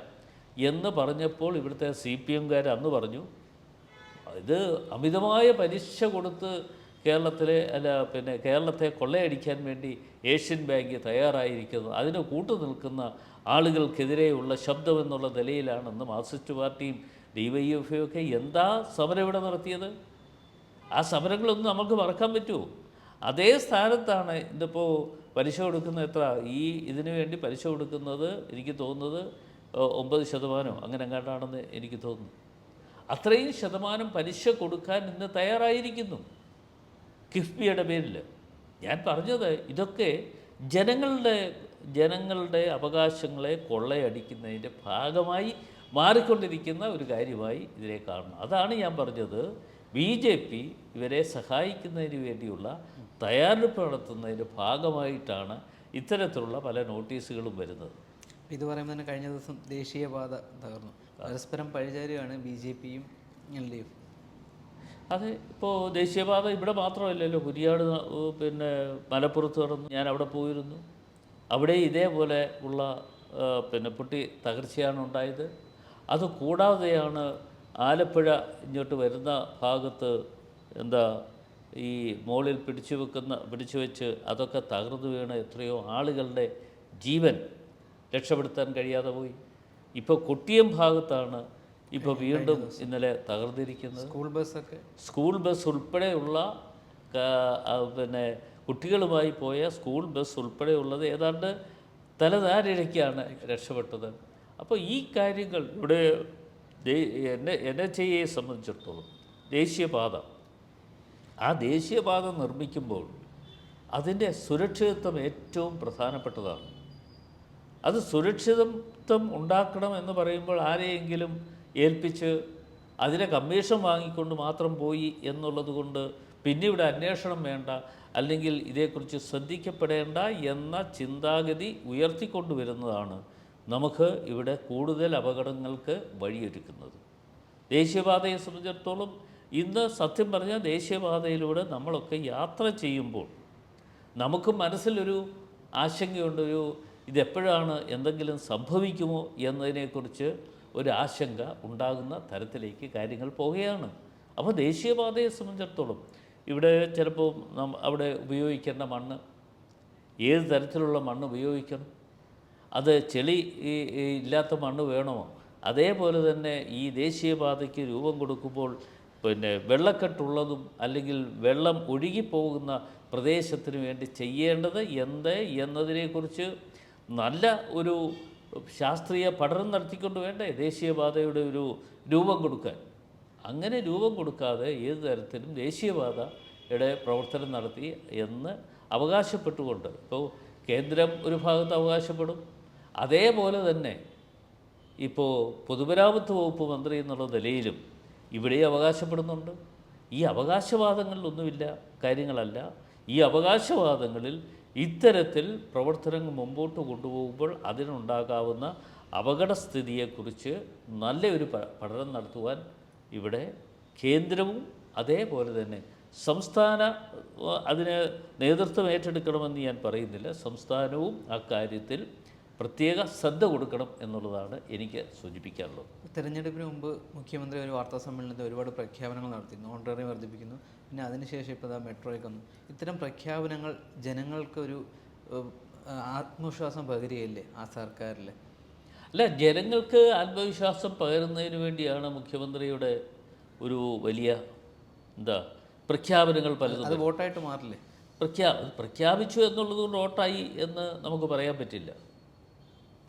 എന്ന് പറഞ്ഞപ്പോൾ ഇവിടുത്തെ CPM-കാർ അന്ന് പറഞ്ഞു ഇത് അമിതമായ പലിശ കൊടുത്ത് കേരളത്തെ കൊള്ളയടിക്കാൻ വേണ്ടി ഏഷ്യൻ ബാങ്ക് തയ്യാറായിരിക്കുന്നു, അതിന് കൂട്ടുനിൽക്കുന്ന ആളുകൾക്കെതിരെയുള്ള ശബ്ദമെന്നുള്ള നിലയിലാണെന്ന് മാർക്സിസ്റ്റ് പാർട്ടിയും DYFI ഒക്കെ എന്താ സമരം ഇവിടെ നടത്തിയത്? ആ സമരങ്ങളൊന്നും നമുക്ക് മറക്കാൻ പറ്റുമോ? അതേ സ്ഥാനത്താണ് ഇതിപ്പോൾ പലിശ കൊടുക്കുന്നത്. എത്ര ഇതിനു വേണ്ടി പലിശ കൊടുക്കുന്നത്? എനിക്ക് തോന്നുന്നത് 9% അങ്ങനെ എങ്ങാണ്ടാണെന്ന് എനിക്ക് തോന്നുന്നു. അത്രയും ശതമാനം പലിശ കൊടുക്കാൻ ഇന്ന് തയ്യാറായിരിക്കുന്നു കിഫ്ബിയുടെ പേരിൽ. ഞാൻ പറഞ്ഞത് ഇതൊക്കെ ജനങ്ങളുടെ അവകാശങ്ങളെ കൊള്ളയടിക്കുന്നതിൻ്റെ ഭാഗമായി മാറിക്കൊണ്ടിരിക്കുന്ന ഒരു കാര്യമായി ഇതിനെ കാണണം. അതാണ് ഞാൻ പറഞ്ഞത്, BJP ഇവരെ സഹായിക്കുന്നതിന് വേണ്ടിയുള്ള തയ്യാറെടുപ്പ് നടത്തുന്നതിൻ്റെ ഭാഗമായിട്ടാണ് ഇത്തരത്തിലുള്ള പല നോട്ടീസുകളും വരുന്നത്. ഇത് പറയുമ്പോൾ തന്നെ കഴിഞ്ഞ ദിവസം ദേശീയപാത തകർന്നു. പരസ്പരം പഴിചാരുകയാണ് BJP-യും LDF. അതെ, ഇപ്പോൾ ദേശീയപാത ഇവിടെ മാത്രമല്ലല്ലോ, കുരിയാട് മലപ്പുറത്ത് നടന്നു. ഞാൻ അവിടെ പോയിരുന്നു. അവിടെ ഇതേപോലെ ഉള്ള പൊട്ടി തകർച്ചയാണ് ഉണ്ടായത്. അത് കൂടാതെയാണ് ആലപ്പുഴ ഇങ്ങോട്ട് വരുന്ന ഭാഗത്ത് ഈ മുകളിൽ പിടിച്ചു വെച്ച് അതൊക്കെ തകർന്നു വീണ് എത്രയോ ആളുകളുടെ ജീവൻ രക്ഷപ്പെടുത്താൻ കഴിയാതെ പോയി. ഇപ്പോൾ കൊട്ടിയം ഭാഗത്താണ് ഇപ്പോൾ വീണ്ടും ഇന്നലെ തകർന്നിരിക്കുന്നത്. സ്കൂൾ ബസ് ഉൾപ്പെടെയുള്ള കുട്ടികളുമായി പോയ സ്കൂൾ ബസ് ഉൾപ്പെടെയുള്ളത് ഏതാണ്ട് തലനാരിഴയ്ക്കാണ് രക്ഷപ്പെട്ടത്. അപ്പോൾ ഈ കാര്യങ്ങൾ ഇവിടെ NHAIയെ സംബന്ധിച്ചിടത്തോളം ആ ദേശീയപാത നിർമ്മിക്കുമ്പോൾ അതിൻ്റെ സുരക്ഷിതത്വം ഏറ്റവും പ്രധാനപ്പെട്ടതാണ്. അത് സുരക്ഷിതത്വം ഉണ്ടാക്കണം എന്ന് പറയുമ്പോൾ ആരെയെങ്കിലും ഏൽപ്പിച്ച് അതിനെ കമ്മീഷൻ വാങ്ങിക്കൊണ്ട് മാത്രം പോയി എന്നുള്ളത് കൊണ്ട് പിന്നെ ഇവിടെ അന്വേഷണം വേണ്ട, അല്ലെങ്കിൽ ഇതേക്കുറിച്ച് ശ്രദ്ധിക്കപ്പെടേണ്ട എന്ന ചിന്താഗതി ഉയർത്തിക്കൊണ്ടുവരുന്നതാണ് നമുക്ക് ഇവിടെ കൂടുതൽ അപകടങ്ങൾക്ക് വഴിയൊരുക്കുന്നത്. ദേശീയപാതയെ സംബന്ധിച്ചിടത്തോളം ഇന്ന് സത്യം പറഞ്ഞാൽ ദേശീയപാതയിലൂടെ നമ്മളൊക്കെ യാത്ര ചെയ്യുമ്പോൾ നമുക്ക് മനസ്സിലൊരു ആശങ്കയുണ്ട്, ഇതെപ്പോഴാണ് എന്തെങ്കിലും സംഭവിക്കുമോ എന്നതിനെക്കുറിച്ച് ഒരു ആശങ്ക ഉണ്ടാകുന്ന തരത്തിലേക്ക് കാര്യങ്ങൾ പോവുകയാണ്. അപ്പോൾ ദേശീയപാതയെ സംബന്ധിച്ചിടത്തോളം ഇവിടെ ചിലപ്പോൾ അവിടെ ഉപയോഗിക്കേണ്ട മണ്ണ് ഏത് തരത്തിലുള്ള മണ്ണ് ഉപയോഗിക്കണം? അത് ചെളി ഇല്ലാത്ത മണ്ണ് വേണമോ? അതേപോലെ തന്നെ ഈ ദേശീയപാതയ്ക്ക് രൂപം കൊടുക്കുമ്പോൾ വെള്ളക്കെട്ടുള്ളതും അല്ലെങ്കിൽ വെള്ളം ഒഴുകിപ്പോകുന്ന പ്രദേശത്തിന് വേണ്ടി ചെയ്യേണ്ടത് എന്നതിനെക്കുറിച്ച് നല്ല ഒരു ശാസ്ത്രീയ പഠനം നടത്തിക്കൊണ്ട് വേണ്ടേ ദേശീയപാതയുടെ ഒരു രൂപം കൊടുക്കാൻ? അങ്ങനെ രൂപം കൊടുക്കാതെ ഏത് തരത്തിലും ദേശീയപാതയുടെ പ്രവർത്തനം നടത്തി എന്ന് അവകാശപ്പെട്ടുകൊണ്ട് ഇപ്പോൾ കേന്ദ്രം ഒരു ഭാഗത്ത് അവകാശപ്പെടും, അതേപോലെ തന്നെ ഇപ്പോൾ പൊതുമരാമത്ത് വകുപ്പ് മന്ത്രി എന്നുള്ള നിലയിലും ഇവിടെ അവകാശപ്പെടുന്നുണ്ട്. ഈ അവകാശവാദങ്ങളിലൊന്നുമില്ല കാര്യങ്ങളല്ല. ഈ അവകാശവാദങ്ങളിൽ ഇത്തരത്തിൽ പ്രവർത്തനങ്ങൾ മുമ്പോട്ട് കൊണ്ടുപോകുമ്പോൾ അതിനുണ്ടാകാവുന്ന അപകടസ്ഥിതിയെക്കുറിച്ച് നല്ലൊരു പഠനം നടത്തുവാൻ ഇവിടെ കേന്ദ്രവും അതേപോലെ തന്നെ സംസ്ഥാന അതിന് നേതൃത്വം ഏറ്റെടുക്കണമെന്ന് ഞാൻ പറയുന്നില്ല. സംസ്ഥാനവും അക്കാര്യത്തിൽ പ്രത്യേക ശ്രദ്ധ കൊടുക്കണം എന്നുള്ളതാണ് എനിക്ക് സൂചിപ്പിക്കാനുള്ളത്. തെരഞ്ഞെടുപ്പിന് മുമ്പ് മുഖ്യമന്ത്രി ഒരു വാർത്താ സമ്മേളനത്തിൽ ഒരുപാട് പ്രഖ്യാപനങ്ങൾ നടത്തിയിരുന്നു. ഓണറേറിയം വർദ്ധിപ്പിക്കുന്നു, പിന്നെ അതിനുശേഷം ഇപ്പോൾ മെട്രോയ്ക്ക് വന്നു. ഇത്തരം പ്രഖ്യാപനങ്ങൾ ജനങ്ങൾക്കൊരു ആത്മവിശ്വാസം പകരുകയില്ലേ ആ സർക്കാരിൽ? അല്ല, ജനങ്ങൾക്ക് ആത്മവിശ്വാസം പകരുന്നതിന് വേണ്ടിയാണ് മുഖ്യമന്ത്രിയുടെ ഒരു വലിയ പ്രഖ്യാപനങ്ങൾ പലതും. അത് വോട്ടായിട്ട് മാറില്ലേ? പ്രഖ്യാപിച്ചു എന്നുള്ളത് കൊണ്ട് വോട്ടായി എന്ന് നമുക്ക് പറയാൻ പറ്റില്ല.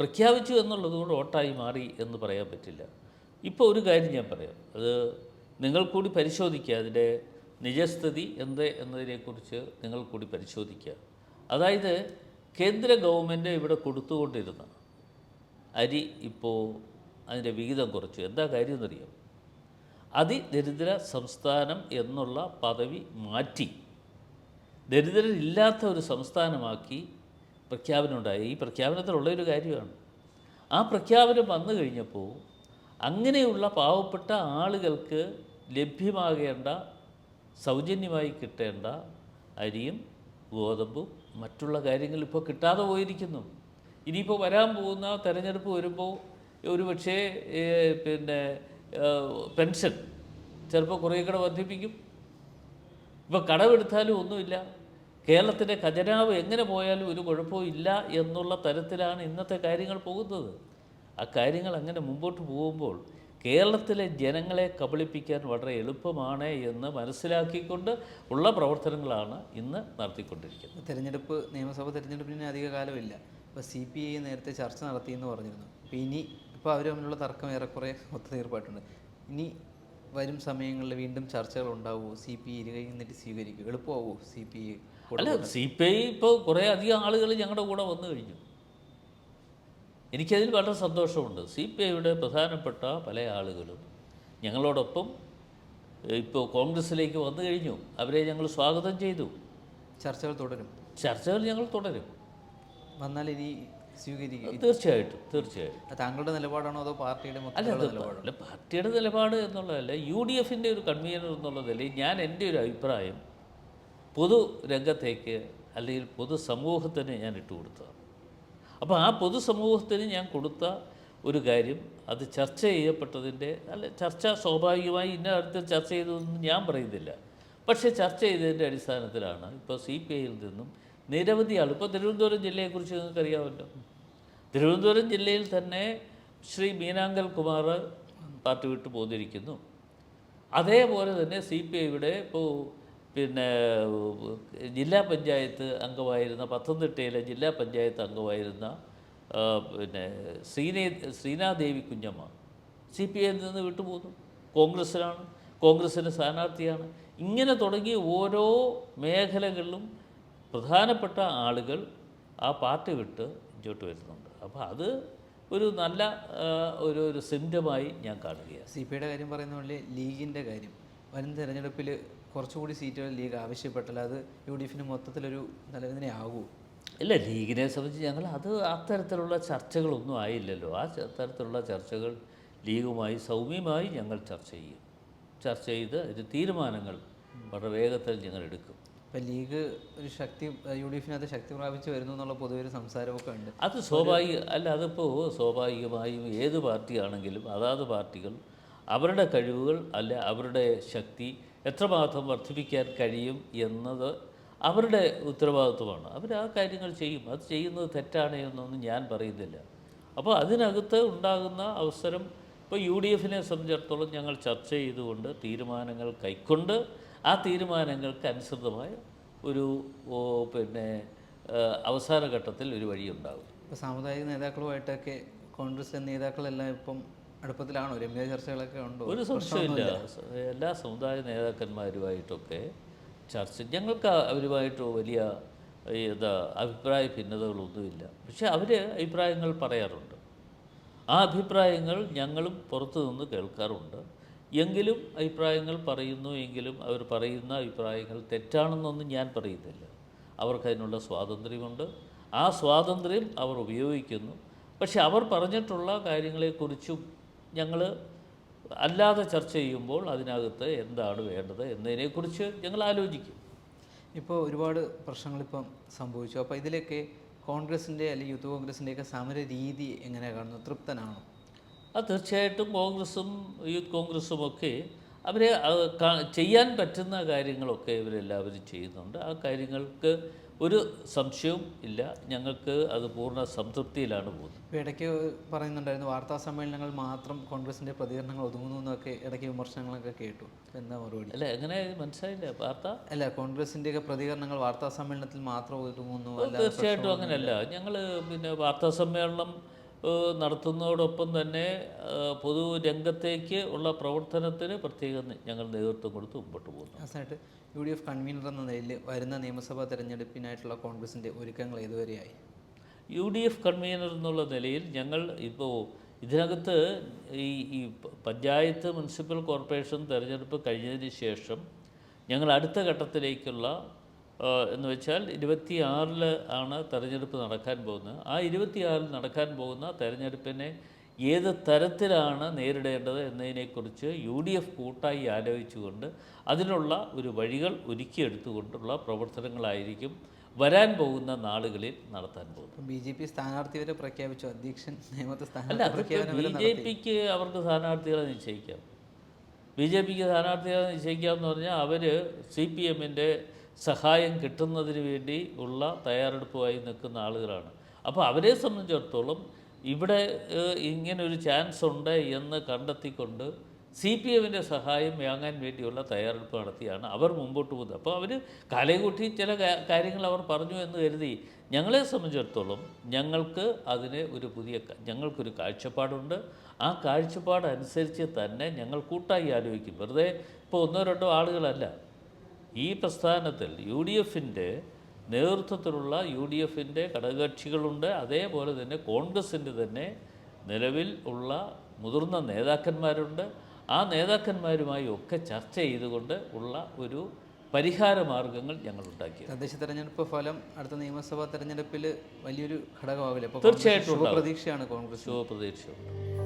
പ്രഖ്യാപിച്ചു എന്നുള്ളത് കൊണ്ട് വോട്ടായി മാറി എന്ന് പറയാൻ പറ്റില്ല. ഇപ്പോൾ ഒരു കാര്യം ഞാൻ പറയാം, അത് നിങ്ങൾ കൂടി പരിശോധിക്കുക. അതിൻ്റെ നിജസ്ഥിതി എന്ത് എന്നതിനെക്കുറിച്ച് നിങ്ങൾ കൂടി പരിശോധിക്കുക. അതായത് കേന്ദ്ര ഗവൺമെൻറ് ഇവിടെ കൊടുത്തുകൊണ്ടിരുന്ന അരി ഇപ്പോൾ അതിൻ്റെ വിഹിതം കുറച്ചു. എന്താ കാര്യം എന്നറിയാം? അതിദരിദ്ര സംസ്ഥാനം എന്നുള്ള പദവി മാറ്റി ദരിദ്രരില്ലാത്ത ഒരു സംസ്ഥാനമാക്കി പ്രഖ്യാപനം ഉണ്ടായി. ഈ പ്രഖ്യാപനത്തിലുള്ളൊരു കാര്യമാണ്. ആ പ്രഖ്യാപനം വന്നു കഴിഞ്ഞപ്പോൾ അങ്ങനെയുള്ള പാവപ്പെട്ട ആളുകൾക്ക് ലഭ്യമാകേണ്ട സൗജന്യമായി കിട്ടേണ്ട അരിയും ഗോതമ്പും മറ്റുള്ള കാര്യങ്ങൾ ഇപ്പോൾ കിട്ടാതെ പോയിരിക്കുന്നു. ഇനിയിപ്പോൾ വരാൻ പോകുന്ന തെരഞ്ഞെടുപ്പ് വരുമ്പോൾ ഒരുപക്ഷേ പിന്നെ പെൻഷൻ ചിലപ്പോൾ കുറേ കൂടെ വർദ്ധിപ്പിക്കും. ഇപ്പോൾ കടമെടുത്താലും ഒന്നുമില്ല. കേരളത്തിൻ്റെ ഖജനാവ് എങ്ങനെ പോയാലും ഒരു കുഴപ്പവും ഇല്ല എന്നുള്ള തരത്തിലാണ് ഇന്നത്തെ കാര്യങ്ങൾ പോകുന്നത്. ആ കാര്യങ്ങൾ അങ്ങനെ മുമ്പോട്ട് പോകുമ്പോൾ കേരളത്തിലെ ജനങ്ങളെ കബളിപ്പിക്കാൻ വളരെ എളുപ്പമാണ് എന്ന് മനസ്സിലാക്കിക്കൊണ്ട് ഉള്ള പ്രവർത്തനങ്ങളാണ് ഇന്ന് നടത്തിക്കൊണ്ടിരിക്കുന്നത്. തെരഞ്ഞെടുപ്പ് നിയമസഭാ തെരഞ്ഞെടുപ്പിന് അധിക കാലമില്ല. ഇപ്പോൾ CPI നേരത്തെ ചർച്ച നടത്തിയെന്ന് പറഞ്ഞിരുന്നു. ഇപ്പോൾ അവർ തമ്മിലുള്ള തർക്കം ഏറെക്കുറെ ഒത്തുതീർപ്പായിട്ടുണ്ട്. ഇനി വരും സമയങ്ങളിൽ വീണ്ടും ചർച്ചകൾ ഉണ്ടാവുമോ? CPI ഇരുകൈ നിന്നിട്ട് സ്വീകരിക്കും? എളുപ്പമാവുമോ CPI? അല്ല, CPI ഇപ്പോൾ കുറേ അധികം ആളുകൾ ഞങ്ങളുടെ കൂടെ വന്നു കഴിഞ്ഞു. എനിക്കതിൽ വളരെ സന്തോഷമുണ്ട്. CPIയുടെ പ്രധാനപ്പെട്ട പല ആളുകളും ഞങ്ങളോടൊപ്പം ഇപ്പോൾ കോൺഗ്രസ്സിലേക്ക് വന്നു കഴിഞ്ഞു. അവരെ ഞങ്ങൾ സ്വാഗതം ചെയ്തു. ചർച്ചകൾ തുടരും. ചർച്ചകൾ ഞങ്ങൾ തുടരും. വന്നാൽ ഇനി സ്വീകരിക്കും? തീർച്ചയായിട്ടും. താങ്കളുടെ നിലപാടാണോ അതോ പാർട്ടിയുടെ നിലപാടാണോ? അല്ല, പാർട്ടിയുടെ നിലപാട് എന്നുള്ളതല്ല, UDFൻ്റെ ഒരു കൺവീനർ എന്നുള്ളതല്ലേ ഞാൻ എൻ്റെ ഒരു അഭിപ്രായം പൊതു രംഗത്തേക്ക് അല്ലെങ്കിൽ പൊതുസമൂഹത്തിന് ഞാൻ ഇട്ടുകൊടുത്തതാണ്. അപ്പോൾ ആ പൊതുസമൂഹത്തിന് ഞാൻ കൊടുത്ത ഒരു കാര്യം അത് ചർച്ച ചെയ്യപ്പെട്ടതിൻ്റെ ചർച്ച സ്വാഭാവികമായി ഇന്ന അടുത്ത് ചർച്ച ചെയ്തതെന്ന് ഞാൻ പറയുന്നില്ല. പക്ഷേ ചർച്ച ചെയ്തതിൻ്റെ അടിസ്ഥാനത്തിലാണ് ഇപ്പോൾ CPIയിൽ നിന്നും നിരവധി ആൾ, ഇപ്പോൾ തിരുവനന്തപുരം ജില്ലയെക്കുറിച്ച് നിങ്ങൾക്കറിയാമല്ലോ. തിരുവനന്തപുരം ജില്ലയിൽ തന്നെ ശ്രീ മീനാങ്കൽ കുമാർ പാർട്ടി വിട്ട് പോന്നിരിക്കുന്നു. അതേപോലെ തന്നെ CPIയുടെ ഇപ്പോൾ പിന്നെ ജില്ലാ പഞ്ചായത്ത് അംഗമായിരുന്ന, പത്തനംതിട്ടയിലെ ജില്ലാ പഞ്ചായത്ത് അംഗമായിരുന്ന പിന്നെ ശ്രീനാദേവി കുഞ്ഞമ്മ CPIയിൽ നിന്ന് വിട്ടുപോകുന്നു. കോൺഗ്രസ്സിന് സ്ഥാനാർത്ഥിയാണ്. ഇങ്ങനെ തുടങ്ങി ഓരോ മേഖലകളിലും പ്രധാനപ്പെട്ട ആളുകൾ ആ പാർട്ടി വിട്ട് ഇങ്ങോട്ട് വരുന്നുണ്ട്. അപ്പോൾ അത് ഒരു നല്ല ഒരു സിംറ്റമായി ഞാൻ കാണുകയാണ്. CPIയുടെ കാര്യം പറയുന്ന പോലെ ലീഗിൻ്റെ കാര്യം വരും തെരഞ്ഞെടുപ്പിൽ കുറച്ചുകൂടി സീറ്റുകൾ ലീഗ് ആവശ്യപ്പെട്ടാൽ അത് UDFന് മൊത്തത്തിലൊരു നിലനിൽപ്പിനാകുമോ? ഇല്ല, ലീഗിനെ സംബന്ധിച്ച് ഞങ്ങൾ അത്തരത്തിലുള്ള ചർച്ചകളൊന്നും ആയില്ലല്ലോ. അത്തരത്തിലുള്ള ചർച്ചകൾ ലീഗുമായി സൗമ്യമായി ഞങ്ങൾ ചർച്ച ചെയ്ത് ഒരു തീരുമാനങ്ങൾ വളരെ വേഗത്തിൽ ഞങ്ങൾ എടുക്കും. ഇപ്പം ലീഗ് ഒരു ശക്തി UDFനകത്ത് ശക്തി പ്രാപിച്ച് വരുന്നു എന്നുള്ള പൊതുവെ ഒരു സംസാരമൊക്കെ ഉണ്ട്. അത് അതിപ്പോൾ സ്വാഭാവികമായും ഏത് പാർട്ടിയാണെങ്കിലും അതാത് പാർട്ടികൾ അവരുടെ കഴിവുകൾ അവരുടെ ശക്തി എത്രമാത്രം വർദ്ധിപ്പിക്കാൻ കഴിയും എന്നത് അവരുടെ ഉത്തരവാദിത്വമാണ്. അവർ ആ കാര്യങ്ങൾ ചെയ്യും. അത് ചെയ്യുന്നത് തെറ്റാണ് എന്നൊന്നും ഞാൻ പറയുന്നില്ല. അപ്പോൾ അതിനകത്ത് ഉണ്ടാകുന്ന അവസരം ഇപ്പോൾ UDFനെ സംബന്ധിച്ചിടത്തോളം ഞങ്ങൾ ചർച്ച ചെയ്തുകൊണ്ട് തീരുമാനങ്ങൾ കൈക്കൊണ്ട് ആ തീരുമാനങ്ങൾക്ക് അനുസൃതമായ ഒരു പിന്നെ അവസാന ഘട്ടത്തിൽ ഒരു വഴിയുണ്ടാകും. ഇപ്പോൾ സാമുദായിക നേതാക്കളുമായിട്ടൊക്കെ കോൺഗ്രസ് നേതാക്കളെല്ലാം ഇപ്പം അടുപ്പത്തിലാണോ? രമ്യ ചർച്ചകളൊക്കെ ഉണ്ടോ? ഒരു സംശയമില്ല. എല്ലാ സമുദായ നേതാക്കന്മാരുമായിട്ടൊക്കെ ഞങ്ങൾക്ക് അവരുമായിട്ട് വലിയ അഭിപ്രായ ഭിന്നതകളൊന്നുമില്ല. പക്ഷേ അവർ അഭിപ്രായങ്ങൾ പറയാറുണ്ട്. ആ അഭിപ്രായങ്ങൾ ഞങ്ങളും പുറത്തു നിന്ന് കേൾക്കാറുണ്ട്. എങ്കിലും അഭിപ്രായങ്ങൾ പറയുന്നു എങ്കിലും അവർ പറയുന്ന അഭിപ്രായങ്ങൾ തെറ്റാണെന്നൊന്നും ഞാൻ പറയുന്നില്ല. അവർക്കതിനുള്ള സ്വാതന്ത്ര്യമുണ്ട്. ആ സ്വാതന്ത്ര്യം അവർ ഉപയോഗിക്കുന്നു. പക്ഷെ അവർ പറഞ്ഞിട്ടുള്ള കാര്യങ്ങളെക്കുറിച്ചും ഞങ്ങൾ അല്ലാതെ ചർച്ച ചെയ്യുമ്പോൾ അതിനകത്ത് എന്താണ് വേണ്ടത് എന്നതിനെക്കുറിച്ച് ഞങ്ങൾ ആലോചിക്കും. ഇപ്പോൾ ഒരുപാട് പ്രശ്നങ്ങളിപ്പം സംഭവിച്ചു. അപ്പോൾ ഇതിലൊക്കെ കോൺഗ്രസിൻ്റെ അല്ലെങ്കിൽ യൂത്ത് കോൺഗ്രസിൻ്റെയൊക്കെ സമര രീതി എങ്ങനെയാണ് കാണുന്നത്? തൃപ്തനാണോ? അത് തീർച്ചയായിട്ടും കോൺഗ്രസും യൂത്ത് കോൺഗ്രസും ഒക്കെ അവരെ ചെയ്യാൻ പറ്റുന്ന കാര്യങ്ങളൊക്കെ ഇവരെല്ലാവരും ചെയ്യുന്നുണ്ട്. ആ കാര്യങ്ങൾക്ക് ഒരു സംശയവും ഇല്ല. ഞങ്ങൾക്ക് അത് പൂർണ്ണ സംതൃപ്തിയിലാണ് പോകുന്നത്. ഇപ്പോൾ ഇടയ്ക്ക് പറയുന്നുണ്ടായിരുന്നു വാർത്താ സമ്മേളനങ്ങൾ മാത്രം കോൺഗ്രസിൻ്റെ പ്രതികരണങ്ങൾ ഒതുങ്ങുന്നു എന്നൊക്കെ ഇടയ്ക്ക് വിമർശനങ്ങളൊക്കെ കേട്ടു. എന്താ മറുപടി? അല്ല, എങ്ങനെ മനസ്സിലായില്ല? അല്ല, കോൺഗ്രസിൻ്റെയൊക്കെ പ്രതികരണങ്ങൾ വാർത്താ സമ്മേളനത്തിൽ മാത്രം ഒതുങ്ങുന്നു. തീർച്ചയായിട്ടും അങ്ങനെയല്ല. ഞങ്ങൾ പിന്നെ വാർത്താ സമ്മേളനം നടത്തുന്നതോടൊപ്പം തന്നെ പൊതുരംഗത്തേക്ക് ഉള്ള പ്രവർത്തനത്തിന് പ്രത്യേകം ഞങ്ങൾ നേതൃത്വം കൊടുത്ത് മുമ്പോട്ട് പോകുന്നു. അവസാനമായിട്ട് UDF കൺവീനർ എന്ന നിലയിൽ വരുന്ന നിയമസഭാ തെരഞ്ഞെടുപ്പിനായിട്ടുള്ള കോൺഗ്രസിൻ്റെ ഒരുക്കങ്ങൾ ഏതുവരെയായി? UDF കൺവീനർ എന്നുള്ള നിലയിൽ ഞങ്ങൾ ഇപ്പോൾ ഇതിനകത്ത് ഈ പഞ്ചായത്ത് മുനിസിപ്പൽ കോർപ്പറേഷൻ തെരഞ്ഞെടുപ്പ് കഴിഞ്ഞതിന് ശേഷം ഞങ്ങൾ അടുത്ത ഘട്ടത്തിലേക്കുള്ള എന്ന് വെച്ചാൽ 26-ൽ ആണ് തെരഞ്ഞെടുപ്പ് നടക്കാൻ പോകുന്നത്. ആ 26-ൽ നടക്കാൻ പോകുന്ന തെരഞ്ഞെടുപ്പിനെ ഏത് തരത്തിലാണ് നേരിടേണ്ടത് എന്നതിനെക്കുറിച്ച് UDF കൂട്ടായി ആലോചിച്ചുകൊണ്ട് അതിനുള്ള ഒരു വഴികൾ ഒരുക്കിയെടുത്തുകൊണ്ടുള്ള പ്രവർത്തനങ്ങളായിരിക്കും വരാൻ പോകുന്ന നാളുകളിൽ നടത്താൻ പോകുന്നത്. BJP സ്ഥാനാർത്ഥി വരെ പ്രഖ്യാപിച്ചു. അധ്യക്ഷൻ നേമത്തെ അല്ല, BJPക്ക് അവർക്ക് സ്ഥാനാർത്ഥികളെ നിശ്ചയിക്കാം. BJPക്ക് സ്ഥാനാർത്ഥികളെ നിശ്ചയിക്കാമെന്ന് പറഞ്ഞാൽ അവർ CPMൻ്റെ സഹായം കിട്ടുന്നതിന് വേണ്ടി ഉള്ള തയ്യാറെടുപ്പുമായി നിൽക്കുന്ന ആളുകളാണ്. അപ്പോൾ അവരെ സംബന്ധിച്ചിടത്തോളം ഇവിടെ ഇങ്ങനൊരു ചാൻസ് ഉണ്ട് എന്ന് കണ്ടെത്തിക്കൊണ്ട് CPMൻ്റെ സഹായം വാങ്ങാൻ വേണ്ടിയുള്ള തയ്യാറെടുപ്പ് നടത്തിയാണ് അവർ മുമ്പോട്ട് പോകുന്നത്. അപ്പോൾ അവർ കാലകൂട്ടി ചില കാര്യങ്ങൾ അവർ പറഞ്ഞു എന്ന് കരുതി ഞങ്ങളെ സംബന്ധിച്ചിടത്തോളം ഞങ്ങൾക്ക് അതിന് ഞങ്ങൾക്കൊരു കാഴ്ചപ്പാടുണ്ട്. ആ കാഴ്ചപ്പാടനുസരിച്ച് തന്നെ ഞങ്ങൾ കൂട്ടായി ആലോചിക്കും. വെറുതെ ഇപ്പോൾ 1-2 ആളുകളല്ല. ഈ പ്രസ്ഥാനത്തിൽ UDFൻ്റെ നേതൃത്വത്തിലുള്ള UDFൻ്റെ ഘടകകക്ഷികളുണ്ട്. അതേപോലെ തന്നെ കോൺഗ്രസിൻ്റെ തന്നെ നിലവിൽ ഉള്ള മുതിർന്ന നേതാക്കന്മാരുണ്ട്. ആ നേതാക്കന്മാരുമായി ഒക്കെ ചർച്ച ചെയ്തുകൊണ്ട് ഉള്ള ഒരു പരിഹാര മാർഗങ്ങൾ ഞങ്ങൾ ഉണ്ടാക്കി. തദ്ദേശ തെരഞ്ഞെടുപ്പ് ഫലം അടുത്ത നിയമസഭാ തെരഞ്ഞെടുപ്പിൽ വലിയൊരു ഘടകമാവില്ല? തീർച്ചയായിട്ടും പ്രതീക്ഷയാണ് കോൺഗ്രസ്. ശുഭപ്രതീക്ഷയുണ്ട്.